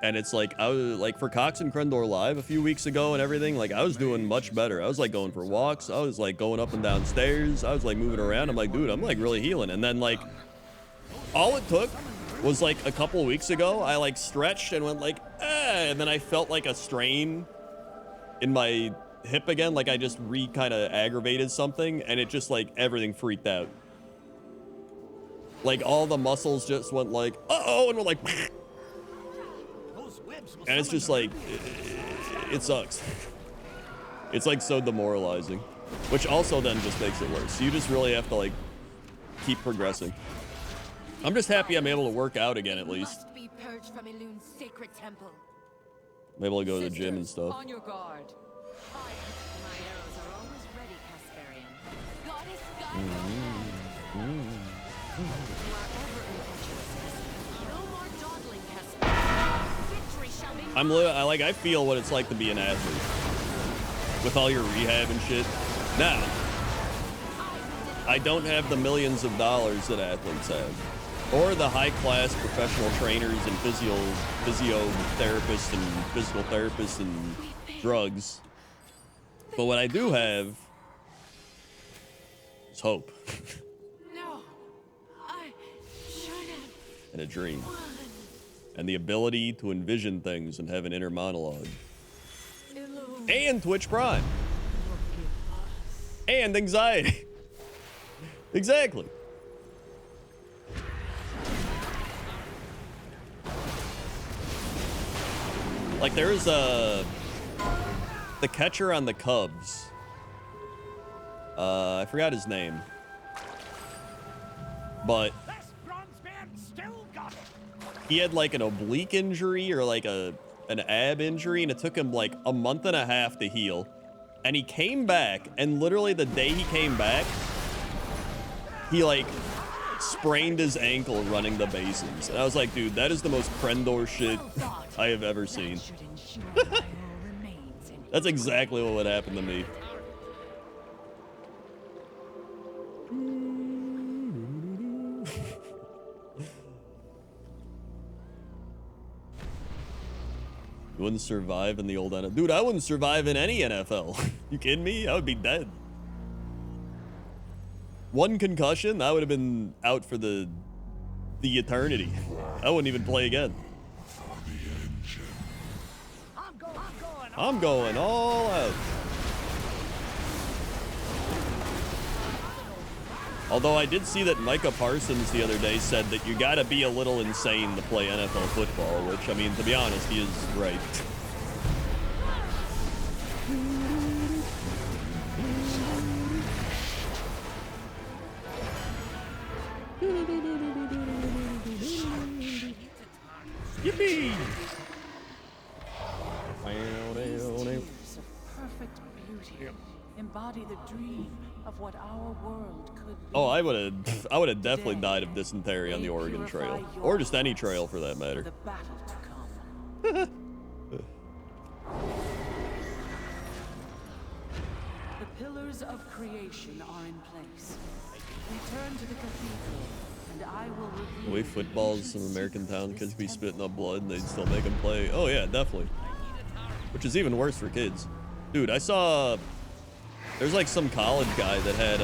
And it's like, I was like for Cox and Crendor Live a few weeks ago and everything, like I was doing much better. I was like going for walks. I was like going up and down stairs. I was like moving around. I'm like, dude, I'm like really healing. And then like, all it took was like a couple of weeks ago, I like stretched and went like, and then I felt like a strain in my hip again. Like I just kind of aggravated something, and it just like everything freaked out. Like all the muscles just went like, uh-oh, and we're like, and it's just like, it sucks. It's like so demoralizing, which also then just makes it worse. So you just really have to like keep progressing. I'm just happy I'm able to work out again at least. Must be purged from Elun's sacred temple. I'm able to go to the gym and stuff. On your guard. My arrows are always ready, Casparian. Goddess, no more dawdling, Casparian. Victory shall be. I feel what it's like to be an athlete with all your rehab and shit. Now, I don't have the millions of dollars that athletes have, or the high-class professional trainers and physiotherapists and physical therapists and drugs But what I do have is hope. No, I should have. And a dream. And the ability to envision things and have an inner monologue. And Twitch Prime. And anxiety. Exactly. Like there is the catcher on the Cubs. I forgot his name. But he had like an oblique injury or like an ab injury, and it took him like a month and a half to heal. And he came back, and literally the day he came back, he like sprained his ankle running the bases. And I was like, dude, that is the most Crendor shit I have ever seen. That's exactly what would happen to me. You wouldn't survive in the old NFL. Dude, I wouldn't survive in any NFL. You kidding me? I would be dead. One concussion, I would have been out for the eternity. I wouldn't even play again. I'm going all out. Although I did see that Micah Parsons the other day said that you gotta be a little insane to play NFL football, which, I mean, to be honest, he is right. Yippee! Perfect beauty. Embody the dream of what our world could be. Oh, I would have definitely died of dysentery on the Oregon Trail, or just any trail for that matter. The battle to come. The pillars of creation are in place. Return to the cathedral, and I will reveal The way footballs some American town kids be spitting up blood and they'd still make them play. Oh yeah, definitely. Which is even worse for kids. Dude, I saw there's like some college guy that had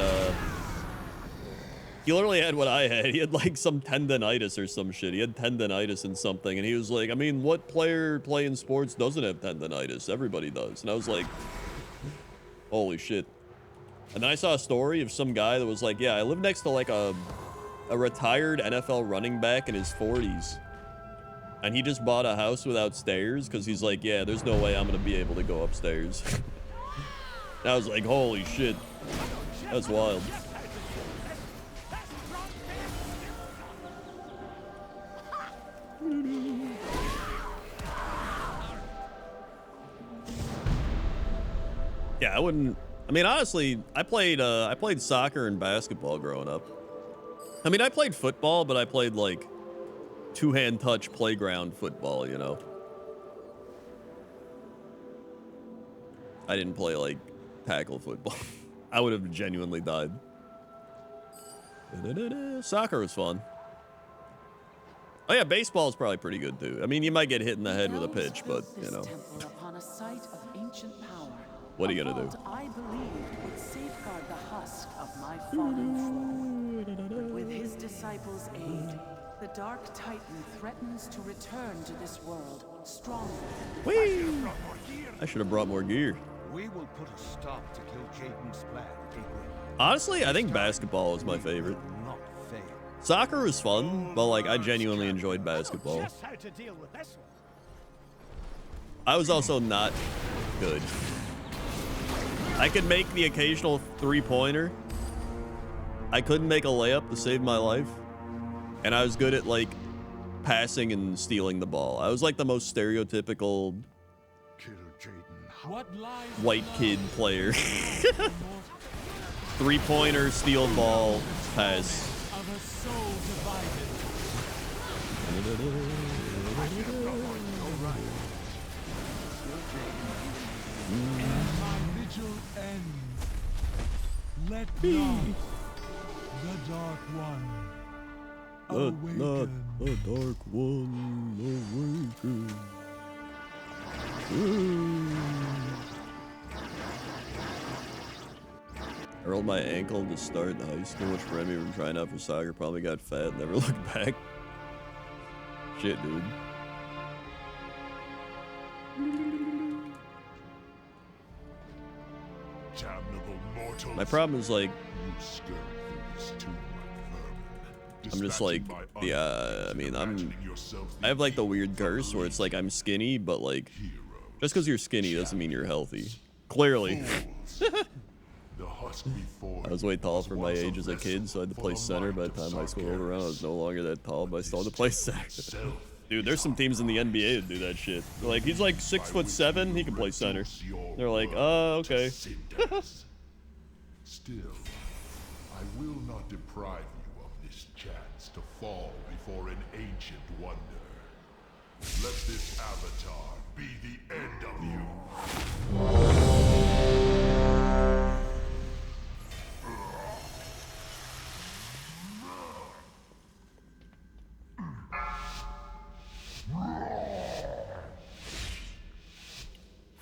he literally had what I had. He had like some tendonitis or some shit. He had tendonitis and something, and he was like, I mean, what player playing sports doesn't have tendonitis? Everybody does. And I was like, holy shit. And then I saw a story of some guy that was like, yeah, I live next to like a retired NFL running back in his 40s. And he just bought a house without stairs because he's like, yeah, there's no way I'm going to be able to go upstairs. And I was like, holy shit. That's wild. Yeah, I wouldn't. I mean, honestly, I played soccer and basketball growing up. I mean, I played football, but I played like two-hand touch playground football, you know. I didn't play like tackle football. I would have genuinely died. Soccer was fun. Oh yeah, baseball is probably pretty good too. I mean, you might get hit in the head with a pitch, but you know. What are you gonna do? I believed would safeguard the husk of my fallen foe. But with his disciples' aid, the Dark Titan threatens to return to this world stronger. Whee! I should have brought more gear. We will put a stop to kill Jaden's plan, Gabriel. Honestly, I think basketball was my favorite. Not fail. Soccer was fun, but like I genuinely enjoyed basketball. I was also not good. I could make the occasional three-pointer. I couldn't make a layup to save my life. And I was good at like passing and stealing the ball. I was like the most stereotypical white kid player. Three-pointer, steal ball, pass. Let not the Dark One awaken. Let not the Dark One awaken. I rolled my ankle to start the high school, which prevented me from trying out for soccer. Probably got fat, never looked back. Shit, dude. My problem is like, I'm just like, yeah, I mean, I have like the weird curse where it's like I'm skinny, but like, just because you're skinny doesn't mean you're healthy. Clearly. I was way tall for my age as a kid, so I had to play center. By the time high school rolled around, I was no longer that tall, but I still had to play center. Dude, there's some teams in the NBA that do that shit. Like, he's like 6'7", he can play center. They're like, okay. Still, I will not deprive you of this chance to fall before an ancient wonder. Let this avatar be the end of you.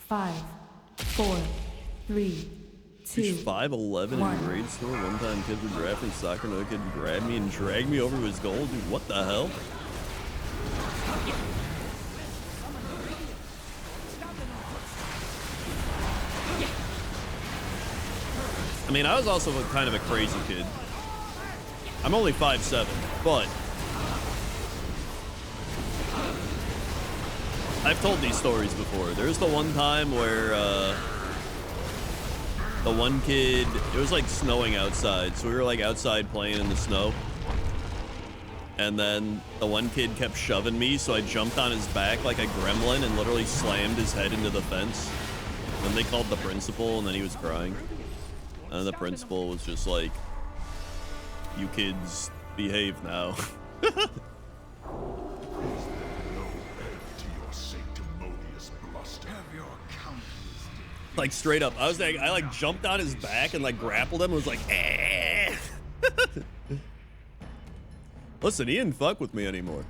5, 4, 3, 2, He's 5'11" in grade school. One time kids were drafting soccer, another kid grabbed me and dragged me over to his goal. Dude, what the hell? I mean, I was also kind of a crazy kid. I'm only 5'7", but I've told these stories before. There's the one time where the one kid, it was like snowing outside, so we were like outside playing in the snow, and then the one kid kept shoving me, so I jumped on his back like a gremlin and literally slammed his head into the fence. Then they called the principal, and then he was crying. And the principal was just like, "You kids behave now." Like straight up, I like jumped on his back and like grappled him and was like, eh. Listen, he didn't fuck with me anymore.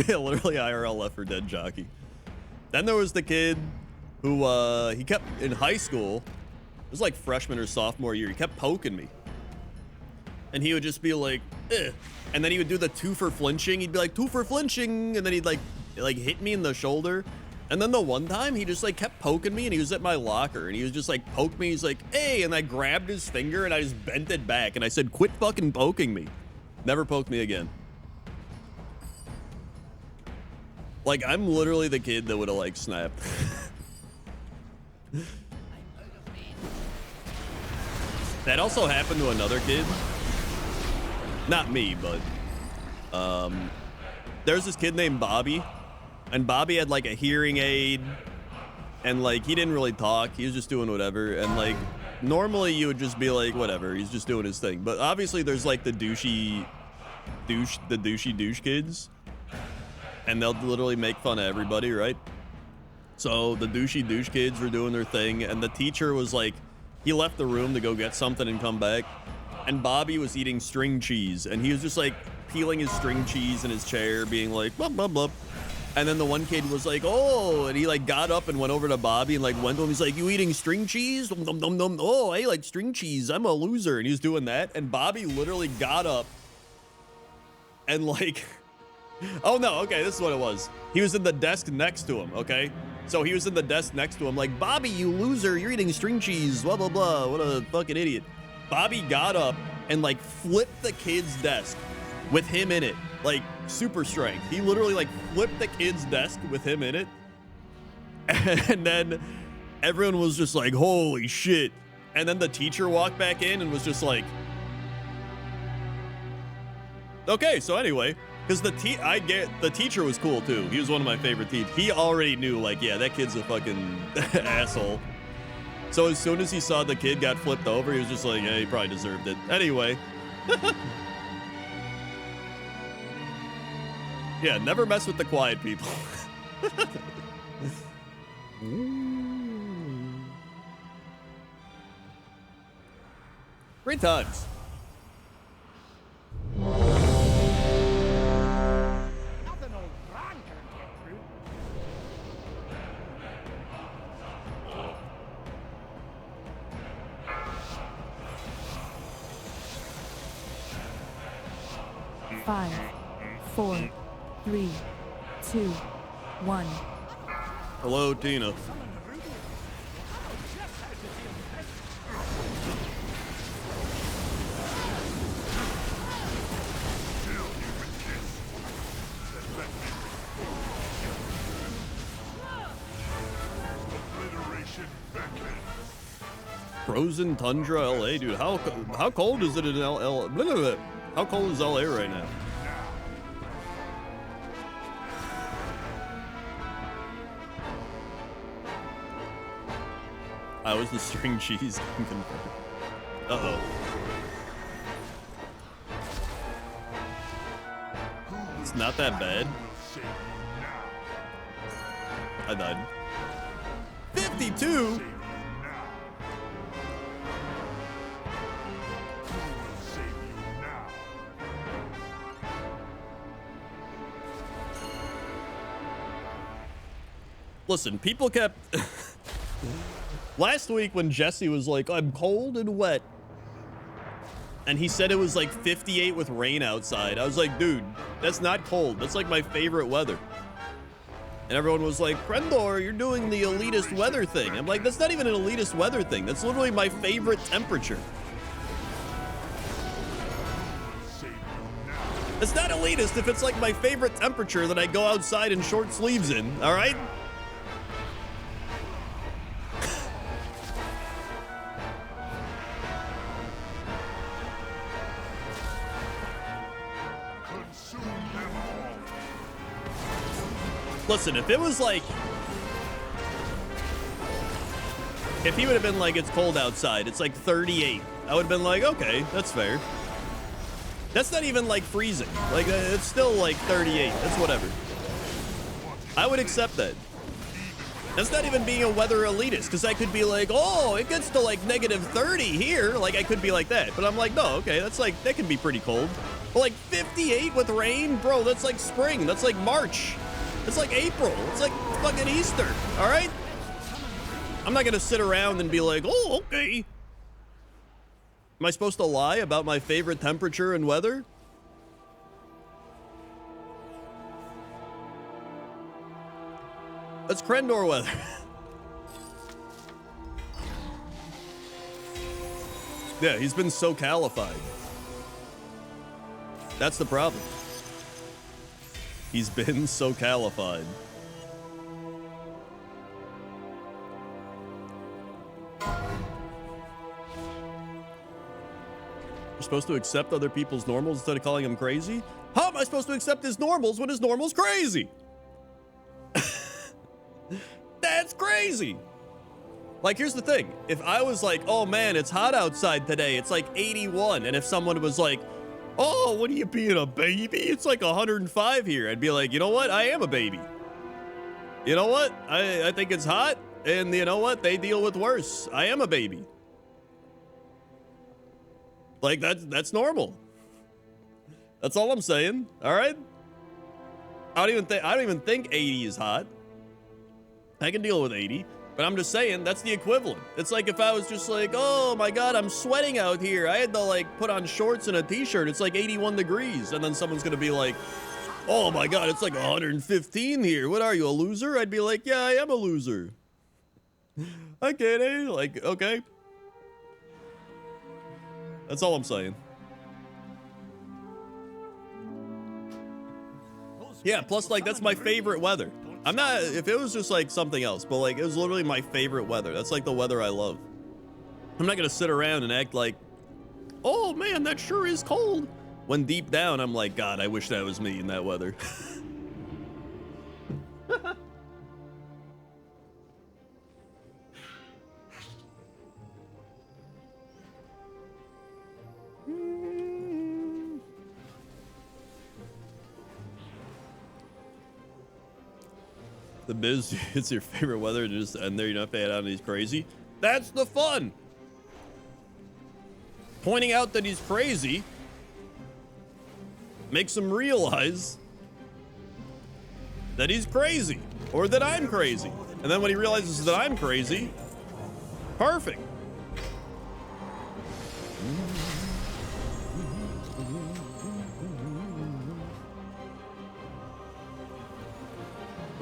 Literally IRL Left 4 Dead jockey. Then there was the kid who he kept in high school. It was like freshman or sophomore year. He kept poking me, and he would just be like, eh. And then he would do the 2 for flinching. He'd be like 2 for flinching, and then he'd like hit me in the shoulder. And then the one time he just like kept poking me, and he was at my locker, and he was just like poke me. He's like, hey, and I grabbed his finger and I just bent it back and I said, quit fucking poking me. Never poke me again. Like, I'm literally the kid that would have like snapped. That also happened to another kid. Not me, but there's this kid named Bobby, and Bobby had like a hearing aid, and like he didn't really talk. He was just doing whatever, and like normally you would just be like, whatever, he's just doing his thing. But obviously there's like the douchey douche kids, and they'll literally make fun of everybody, right? So the douchey douche kids were doing their thing, and the teacher was like, he left the room to go get something and come back, and Bobby was eating string cheese, and he was just like peeling his string cheese in his chair, being like, blah, blah, blah. And then the one kid was like, oh, and he like got up and went over to Bobby and like went to him. He's like, you eating string cheese? Dum, dum, dum. Oh, I like string cheese. I'm a loser. And he was doing that. And Bobby literally got up and like, oh no, okay, this is what it was. He was in the desk next to him, okay? So he was in the desk next to him like, Bobby, you loser, you're eating string cheese, blah, blah, blah. What a fucking idiot. Bobby got up and like flipped the kid's desk with him in it, like super strength. He literally like flipped the kid's desk with him in it. And then everyone was just like, holy shit. And then the teacher walked back in and was just like, okay, so anyway, because the teacher was cool too. He was one of my favorite teachers. He already knew like, yeah, that kid's a fucking asshole. So as soon as he saw the kid got flipped over, he was just like, yeah, he probably deserved it. Anyway. Yeah, never mess with the quiet people. Great times. 5, 4, 3, 2, 1. Hello, Tina. Frozen Tundra, LA, dude. How cold is it in LA? How cold is LA right now? I was the string cheese. Uh-oh. It's not that bad. I died. 52? Listen, people kept... Last week when Jesse was like, I'm cold and wet, and he said it was like 58 with rain outside, I was like, dude, that's not cold. That's like my favorite weather. And everyone was like, Scrandle, you're doing the elitist weather thing. I'm like, that's not even an elitist weather thing. That's literally my favorite temperature. It's not elitist if it's like my favorite temperature that I go outside in short sleeves in, all right? Listen, if it was like... If he would have been like, it's cold outside, it's like 38, I would have been like, okay, that's fair. That's not even like freezing. Like, it's still like 38. That's whatever. I would accept that. That's not even being a weather elitist, because I could be like, oh, it gets to like -30 here. Like, I could be like that. But I'm like, no, okay, that's like, that can be pretty cold. But like 58 with rain? Bro, that's like spring. That's like March. It's like April. It's like fucking Easter. All right? I'm not going to sit around and be like, oh, okay. Am I supposed to lie about my favorite temperature and weather? That's Scrandle weather. Yeah, he's been so calified. That's the problem. He's been so calified. You're supposed to accept other people's normals instead of calling them crazy? How am I supposed to accept his normals when his normal's crazy? That's crazy. Like, here's the thing. If I was like, oh man, it's hot outside today, it's like 81, and if someone was like, oh, what are you being, a baby? It's like 105 here. I'd be like, you know what? I am a baby. You know what? I think it's hot, and you know what? They deal with worse. I am a baby. Like, that's normal. That's all I'm saying. All right? I don't even think 80 is hot. I can deal with 80, but I'm just saying that's the equivalent. It's like if I was just like, oh my God, I'm sweating out here. I had to like put on shorts and a t-shirt. It's like 81 degrees. And then someone's going to be like, oh my God, it's like 115 here. What are you, a loser? I'd be like, yeah, I am a loser. I get it. Like, okay. That's all I'm saying. Yeah, plus like that's my favorite weather. I'm not, if it was just like something else, but like it was literally my favorite weather. That's like the weather I love. I'm not gonna sit around and act like, oh man, that sure is cold. When deep down, I'm like, God, I wish that was me in that weather. The biz, it's your favorite weather, just and there you don't have to add on he's crazy. That's the fun. Pointing out that he's crazy makes him realize that he's crazy or that I'm crazy. And then when he realizes that I'm crazy, perfect.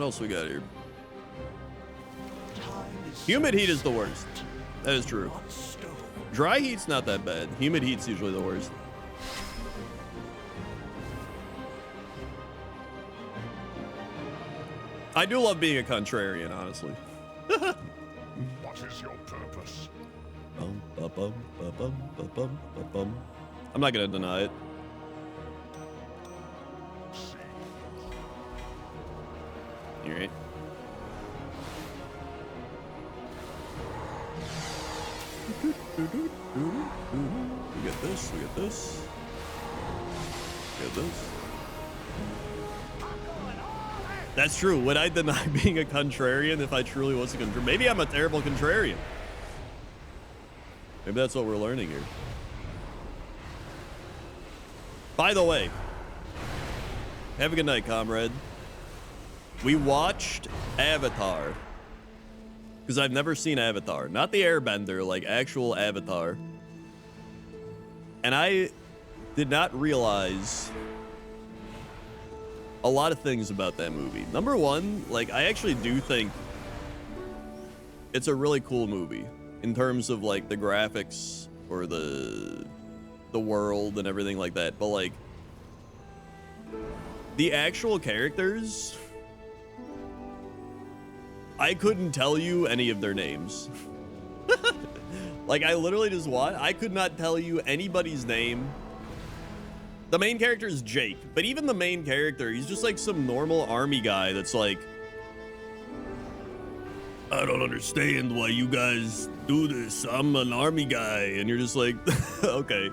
What else we got here? Humid heat is the worst. That is true. Dry heat's not that bad. Humid heat's usually the worst. I do love being a contrarian, honestly. What is your purpose? I'm not gonna deny it. You right? We get this, we get this. We get this. That's true. Would I deny being a contrarian if I truly was a contrarian? Maybe I'm a terrible contrarian. Maybe that's what we're learning here. By the way, have a good night, comrade. We watched Avatar. Because I've never seen Avatar. Not the Airbender, like actual Avatar. And I did not realize a lot of things about that movie. Number one, like, I actually do think it's a really cool movie in terms of like the graphics or the world and everything like that. But like the actual characters, I couldn't tell you any of their names. Like, I literally just I could not tell you anybody's name. The main character is Jake, but even the main character, he's just like some normal army guy that's like, I don't understand why you guys do this. I'm an army guy. And you're just like, okay.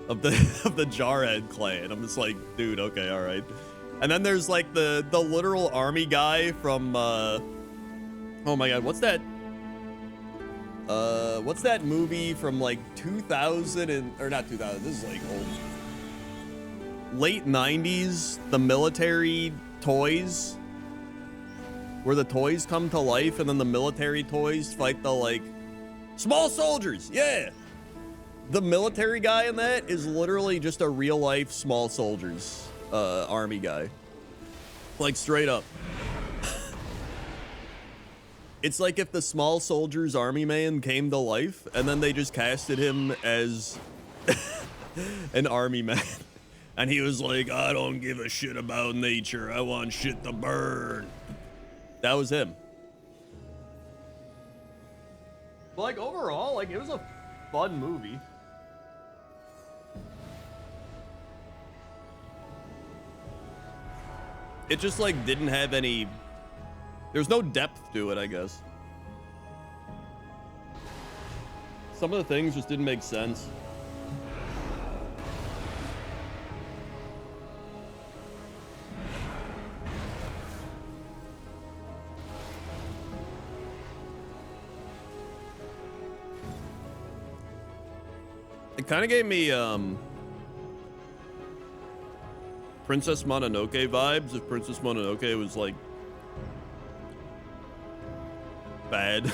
Of the Jarhead clan. I'm just like, dude, okay, all right. And then there's like the literal army guy from oh my god, what's that movie from like 2000 or not 2000, this is like old, late 90s, the military toys, where the toys come to life and then the military toys fight the like small soldiers. Yeah, the military guy in that is literally just a real life small soldiers army guy, like straight up. It's like if the small soldiers army man came to life and then they just casted him as an army man. And he was like, I don't give a shit about nature. I want shit to burn. That was him. But like overall, like it was a fun movie. It just like didn't have any, there's no depth to it, I guess. Some of the things just didn't make sense. It kind of gave me Princess Mononoke vibes, if Princess Mononoke was like bad.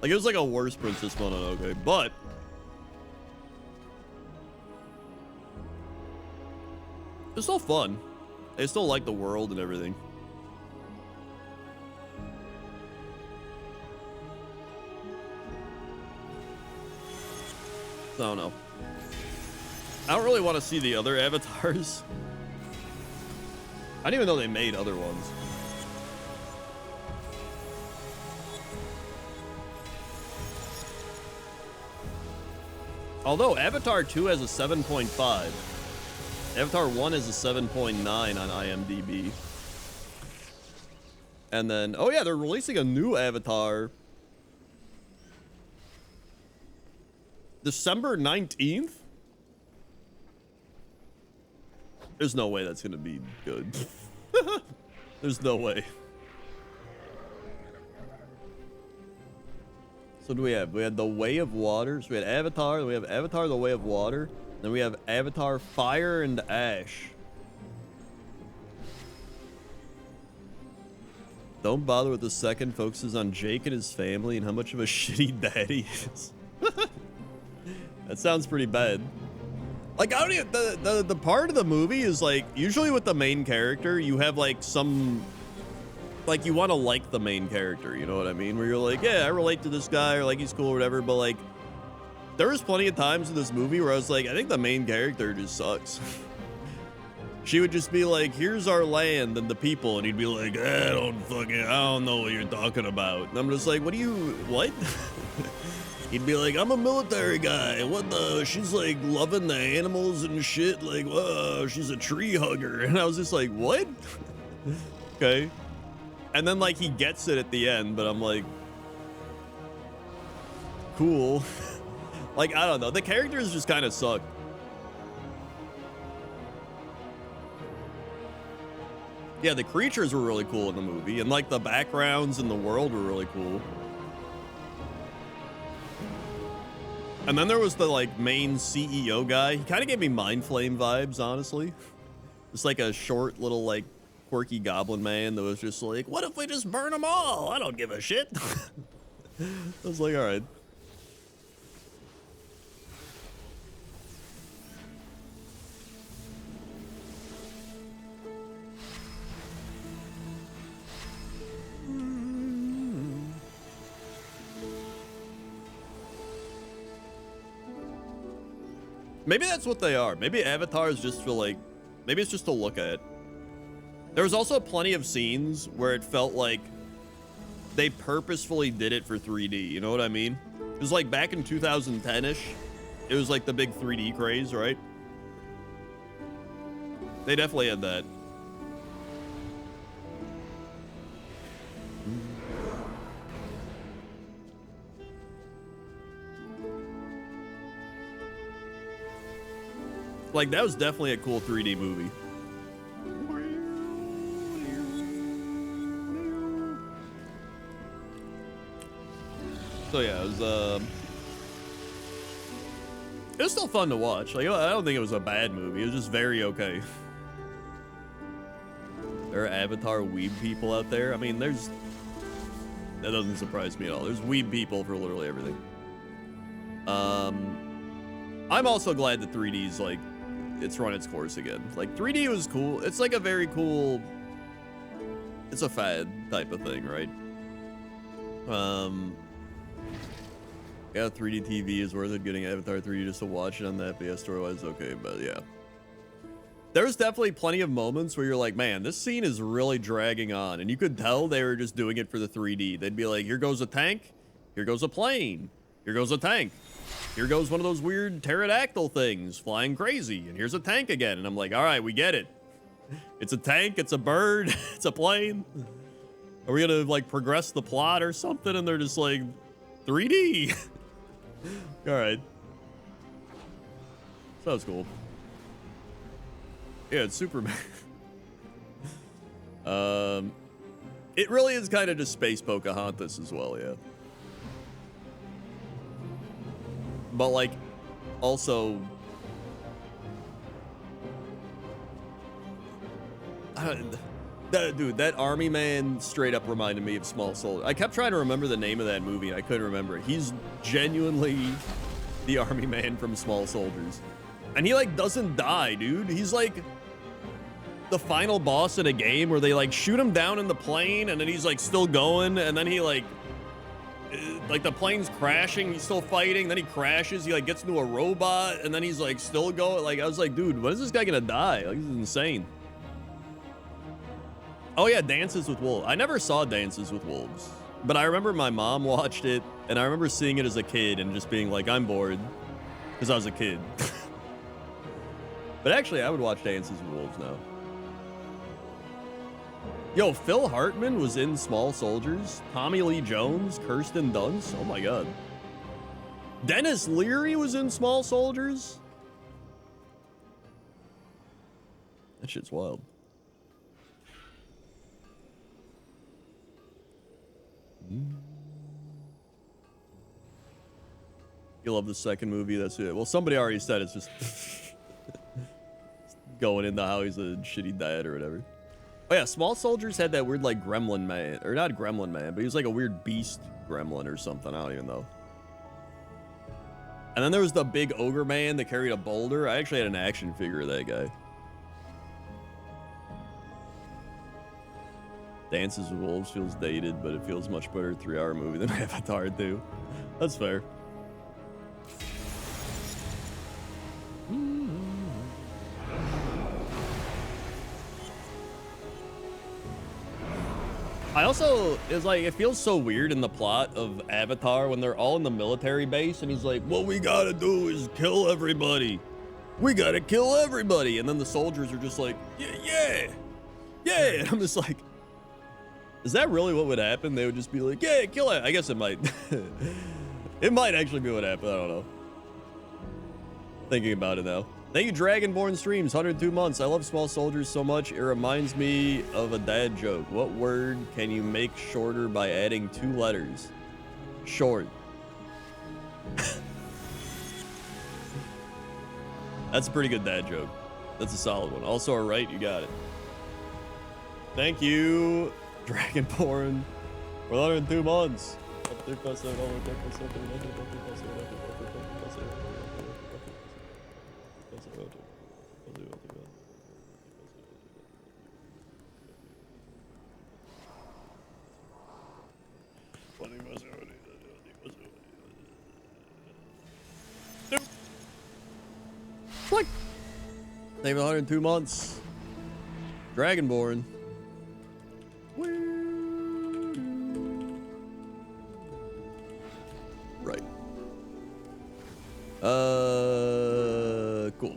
Like it was like a worse Princess Mononoke, but it's still fun. I still like the world and everything. I don't know. I don't really want to see the other avatars. I didn't even know they made other ones. Although Avatar 2 has a 7.5. Avatar 1 is a 7.9 on IMDb. And then, oh yeah, they're releasing a new Avatar December 19th? There's no way that's gonna be good. There's no way. So what do we have? We had the Way of Water. So we had Avatar, then we have Avatar the Way of Water, then we have Avatar Fire and Ash. Don't bother with the second, focuses on Jake and his family and how much of a shitty dad he is. That sounds pretty bad. Like, I don't even, the part of the movie is like, usually with the main character, you have like some, like you want to like the main character, you know what I mean? Where you're like, yeah, I relate to this guy, or like he's cool or whatever, but like, there was plenty of times in this movie where I was like, I think the main character just sucks. She would just be like, here's our land and the people, and he'd be like, I don't know what you're talking about. And I'm just like, what? He'd be like, I'm a military guy. What the? She's like loving the animals and shit. Like, whoa, she's a tree hugger. And I was just like, what? Okay. And then like he gets it at the end, but I'm like, cool. Like, I don't know. The characters just kind of suck. Yeah, the creatures were really cool in the movie, and like the backgrounds in the world were really cool. And then there was the like main CEO guy. He kind of gave me Mind Flame vibes, honestly. It's like a short little like quirky goblin man that was just like, what if we just burn them all? I don't give a shit. I was like, all right. Maybe that's what they are. Maybe avatars just feel like, maybe it's just to look at. There was also plenty of scenes where it felt like they purposefully did it for 3D. You know what I mean? It was like back in 2010-ish. It was like the big 3D craze, right? They definitely had that. Like, that was definitely a cool 3D movie. So yeah, it was still fun to watch. Like, I don't think it was a bad movie. It was just very okay. There are Avatar weeb people out there. I mean, that doesn't surprise me at all. There's weeb people for literally everything. I'm also glad that 3D's like, it's run its course again. Like 3D was cool. It's like a very cool, it's a fad type of thing, right? Yeah, 3D TV is worth it. Getting Avatar 3D just to watch it on that, but yeah, story-wise, okay, but yeah. There's definitely plenty of moments where you're like, man, this scene is really dragging on, and you could tell they were just doing it for the 3D. They'd be like, here goes a tank, here goes a plane, here goes a tank. Here goes one of those weird pterodactyl things flying crazy, and here's a tank again. And I'm like, all right, we get it. It's a tank, it's a bird, it's a plane. Are we gonna like progress the plot or something? And they're just like, 3D. All right. Sounds cool. Yeah, it's Superman. It really is kind of just Space Pocahontas as well, yeah. But like, also, dude, that army man straight up reminded me of Small Soldiers. I kept trying to remember the name of that movie, and I couldn't remember it. He's genuinely the army man from Small Soldiers. And he like doesn't die, dude. He's like the final boss in a game where they like shoot him down in the plane, and then he's like still going, and then he like the plane's crashing, he's still fighting, then he crashes, he like gets into a robot, and then he's like still going. Like, I was like, dude, when is this guy gonna die? Like, this is insane. Oh yeah, Dances with Wolves. I never saw Dances with Wolves, but I remember my mom watched it, and I remember seeing it as a kid and just being like, I'm bored, because I was a kid. But actually, I would watch Dances with Wolves now. Yo, Phil Hartman was in Small Soldiers. Tommy Lee Jones, Kirsten Dunst. Oh my god. Dennis Leary was in Small Soldiers. That shit's wild. You love the second movie, that's it. Well, somebody already said it's just going into how he's a shitty dad or whatever. Oh yeah, Small Soldiers had that weird like gremlin man, or not gremlin man, but he was like a weird beast gremlin or something. I don't even know. And then there was the big ogre man that carried a boulder. I actually had an action figure of that guy. Dances with Wolves feels dated, but it feels much better 3-hour movie than Avatar 2. That's fair. I also, it's like, it feels so weird in the plot of Avatar when they're all in the military base and he's like, what we gotta do is kill everybody. We gotta kill everybody. And then the soldiers are just like, yeah. And I'm just like, is that really what would happen? They would just be like, yeah, kill it. I guess it might. It might actually be what happened. I don't know. Thinking about it now. Thank you, Dragonborn Streams, 102 months. I love Small Soldiers so much. It reminds me of a dad joke. What word can you make shorter by adding 2 letters? Short. That's a pretty good dad joke. That's a solid one. Also, all right, you got it. Thank you, Dragonborn, for 102 months. Click. Save 102 months. Dragonborn. Right. Cool.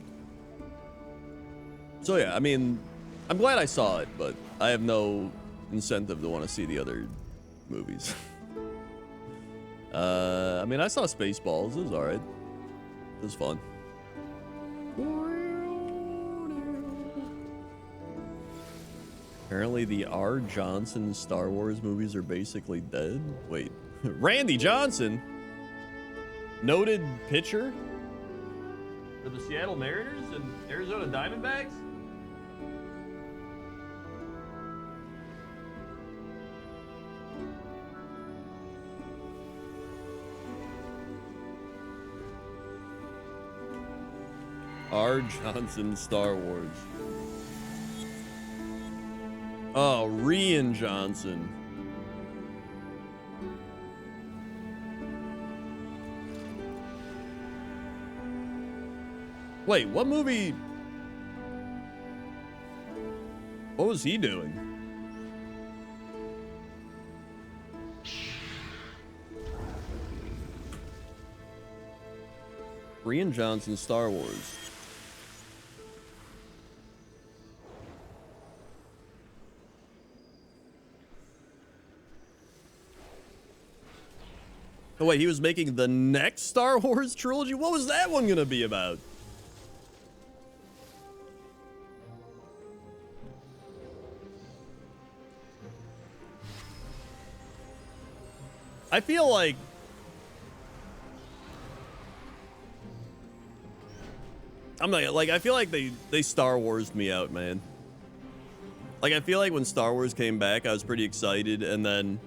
So yeah, I mean, I'm glad I saw it, but I have no incentive to want to see the other movies. I mean, I saw Spaceballs. It was alright. It was fun. Apparently the R. Johnson Star Wars movies are basically dead. Wait, Randy Johnson? Noted pitcher for the Seattle Mariners and Arizona Diamondbacks? R. Johnson Star Wars. Oh, Rian Johnson. Wait, what movie? What was he doing? Rian Johnson, Star Wars. Oh wait, he was making the next Star Wars trilogy? What was that one gonna be about? I feel like I'm not like, I feel like they Star Wars'd me out, man. Like, I feel like when Star Wars came back, I was pretty excited, and then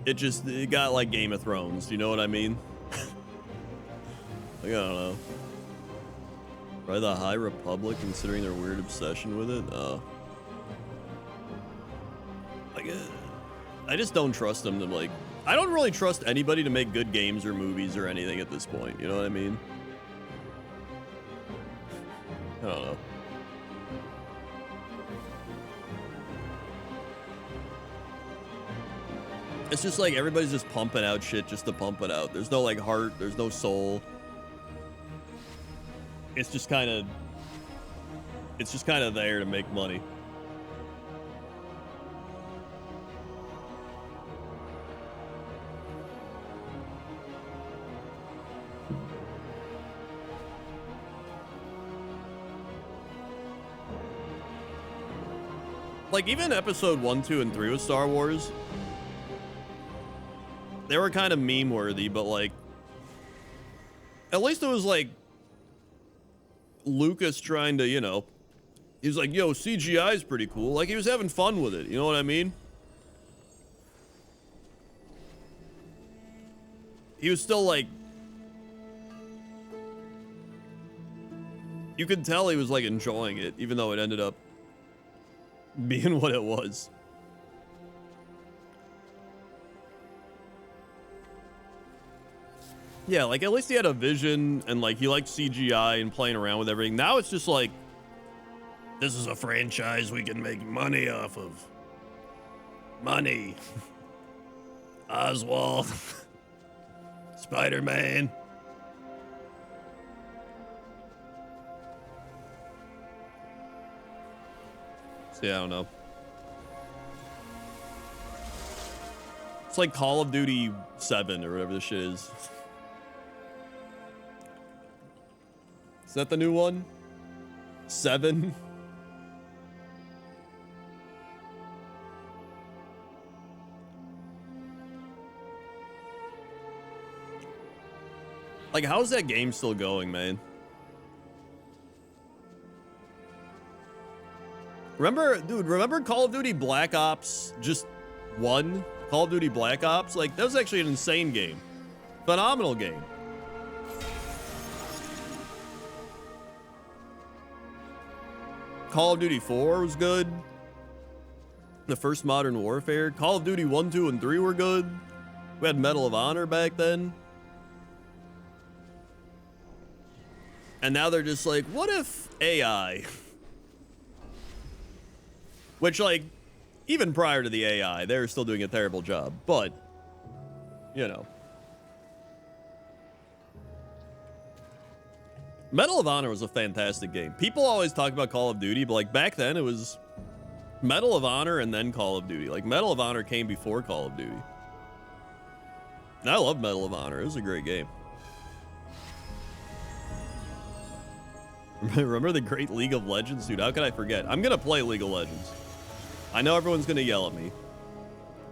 it got like Game of Thrones, you know what I mean? Like, I don't know. Probably the High Republic, considering their weird obsession with it. Like, I just don't trust them to, like, I don't really trust anybody to make good games or movies or anything at this point, you know what I mean? I don't know. It's just like everybody's just pumping out shit just to pump it out. There's no like heart, there's no soul. It's just kind of there to make money. Like, even episode 1, 2, and 3 of Star Wars, they were kind of meme worthy, but like, at least it was like Lucas trying to, you know, he was like, yo, CGI is pretty cool. Like, he was having fun with it, you know what I mean? He was still like You could tell he was like enjoying it, even though it ended up being what it was. Yeah, like at least he had a vision and like he liked CGI and playing around with everything. Now it's just like, this is a franchise we can make money off of. Money. Oswald. Spider-Man. See, I don't know. It's like Call of Duty 7 or whatever this shit is. Is that the new one? 7? Like, how's that game still going, man? Remember Call of Duty Black Ops just 1? Call of Duty Black Ops? Like, that was actually an insane game. Phenomenal game. Call of Duty 4 was good. The first Modern Warfare. Call of Duty 1, 2, and 3 were good. We had Medal of Honor back then. And now they're just like, what if AI? Which, like, even prior to the AI, they were still doing a terrible job. But, you know. Medal of Honor was a fantastic game. People always talk about Call of Duty, but, like, back then it was Medal of Honor and then Call of Duty. Like, Medal of Honor came before Call of Duty. And I love Medal of Honor. It was a great game. Remember the great League of Legends? Dude, how could I forget? I'm going to play League of Legends. I know everyone's going to yell at me.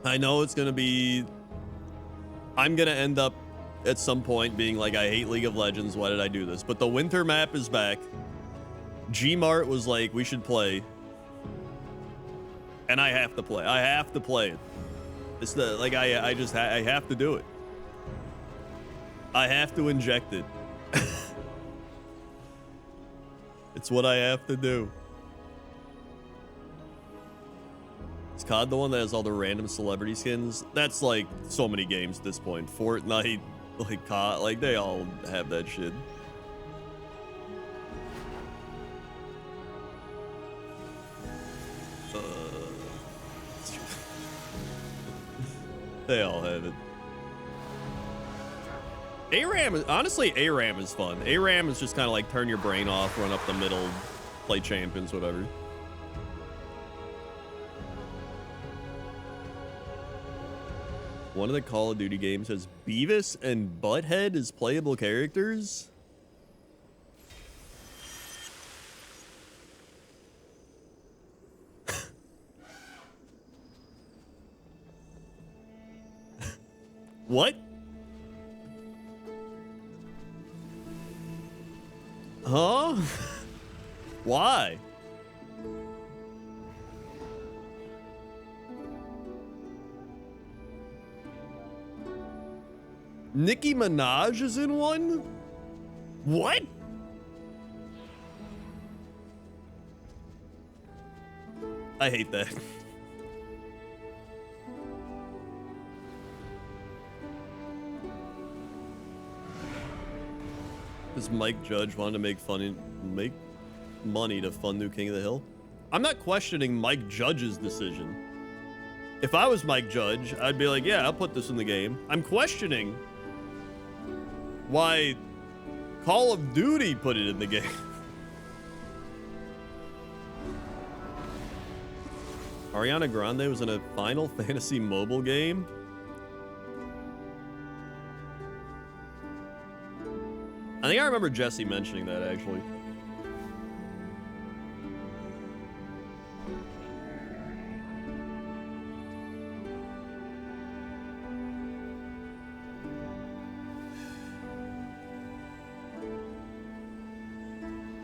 I know it's going to be... I'm going to end up at some point being like, I hate League of Legends. Why did I do this? But the winter map is back. Gmart was like, we should play. And I have to play. I have to play it. It's the, like, I have to do it. I have to inject it. It's what I have to do. Is COD the one that has all the random celebrity skins? That's like so many games at this point. Fortnite, like COD, like they all have that shit. They all have it. ARAM, honestly, ARAM is fun. ARAM is just kind of like turn your brain off, run up the middle, play champions, whatever. One of the Call of Duty games has Beavis and Butthead as playable characters. What? Huh? Why? Nicki Minaj is in one? What? I hate that. Does Mike Judge want to make money to fund new King of the Hill? I'm not questioning Mike Judge's decision. If I was Mike Judge, I'd be like, yeah, I'll put this in the game. I'm questioning why Call of Duty put it in the game. Ariana Grande was in a Final Fantasy mobile game? I think I remember Jesse mentioning that, actually.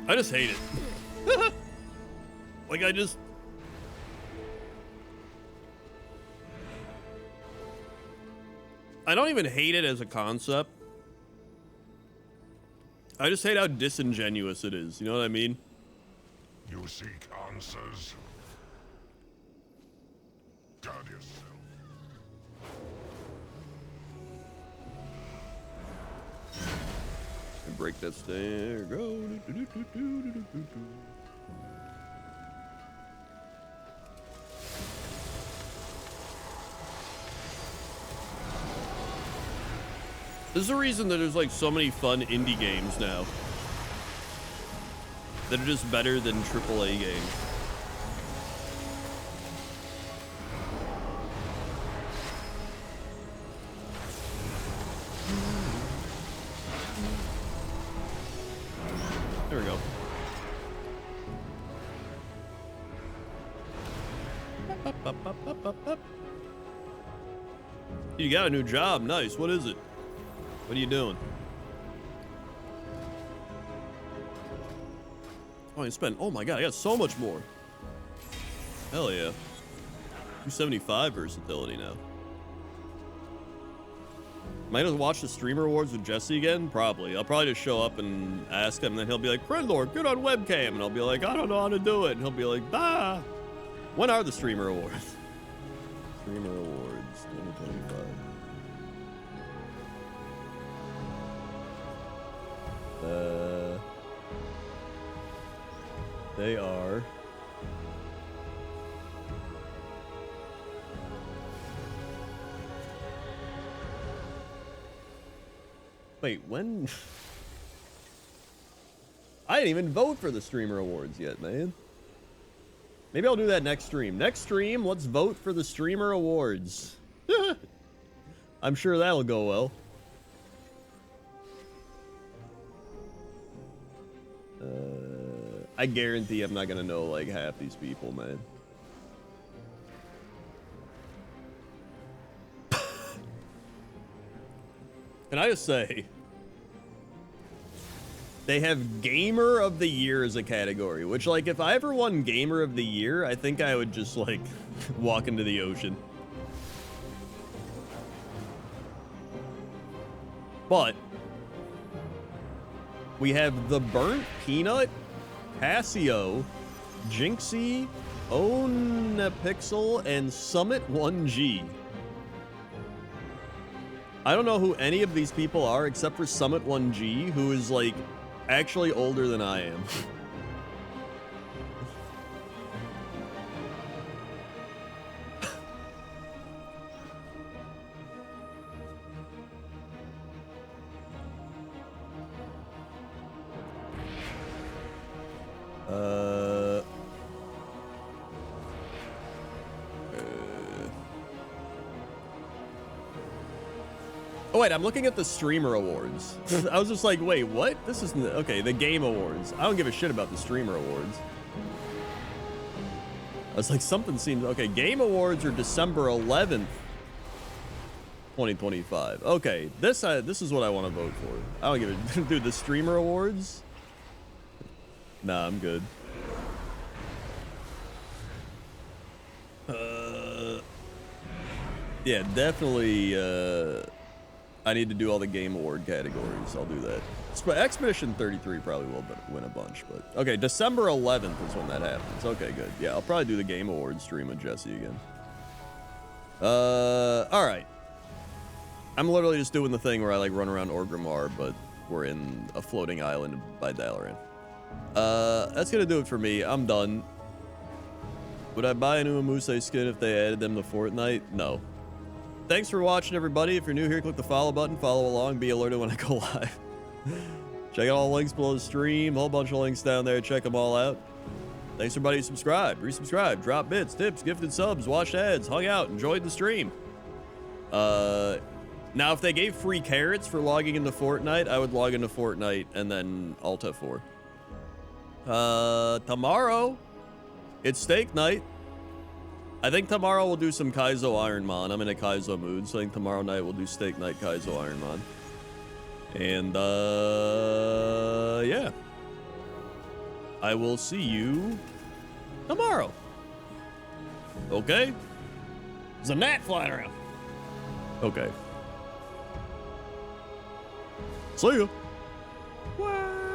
I just hate it. Like, I don't even hate it as a concept. I just hate how disingenuous it is. You know what I mean? You seek answers? Guard yourself. And break that stair. Go. There's a reason that there's like so many fun indie games now that are just better than AAA games. There we go. You got a new job. Nice. What is it? What are you doing? Oh, I spent. Oh my god, I got so much more. Hell yeah. 275 versatility now. Am I gonna watch the streamer awards with Jesse again? Probably. I'll probably just show up and ask him, and then he'll be like, Scrandle, get on webcam. And I'll be like, I don't know how to do it. And he'll be like, bah. When are the streamer awards? Streamer awards 2025. They are wait, when? I didn't even vote for the streamer awards yet, man. Maybe I'll do that next stream. Next stream, let's vote for the streamer awards. I'm sure that'll go well. I guarantee I'm not gonna know like half these people, man. Can I just say, they have Gamer of the Year as a category, which like if I ever won Gamer of the Year, I think I would just like walk into the ocean. But we have the Burnt Peanut, Casio, Jinxie, Onapixel, and Summit 1G. I don't know who any of these people are except for Summit 1G, who is like actually older than I am. Oh wait, I'm looking at the streamer awards. I was just like, wait, what? This is okay. The game awards. I don't give a shit about the streamer awards. I was like, something seems okay. Game awards are December 11th, 2025. Okay, this is what I want to vote for. I don't give a dude. The streamer awards. Nah, I'm good. Yeah, definitely. I need to do all the game award categories. I'll do that. Expedition 33 probably will win a bunch, but okay. December 11th is when that happens. Okay, good. Yeah, I'll probably do the game awards stream with Jesse again. All right. I'm literally just doing the thing where I like run around Orgrimmar, but we're in a floating island by Dalaran. That's gonna do it for me. I'm done. Would I buy a new Amuse skin if they added them to Fortnite? No. Thanks for watching, everybody. If you're new here, click the follow button, follow along, be alerted when I go live. Check out all the links below the stream, a whole bunch of links down there. Check them all out. Thanks everybody who subscribed, resubscribed, dropped bits, tips, gifted subs, watched ads, hung out, enjoyed the stream. Now, if they gave free carrots for logging into Fortnite, I would log into Fortnite and then Alt F4. Tomorrow, it's steak night. I think tomorrow we'll do some Kaizo Ironmon. I'm in a Kaizo mood, so I think tomorrow night we'll do steak night Kaizo Ironmon. And, yeah. I will see you tomorrow. Okay? There's a gnat flying around. Okay. See ya. What?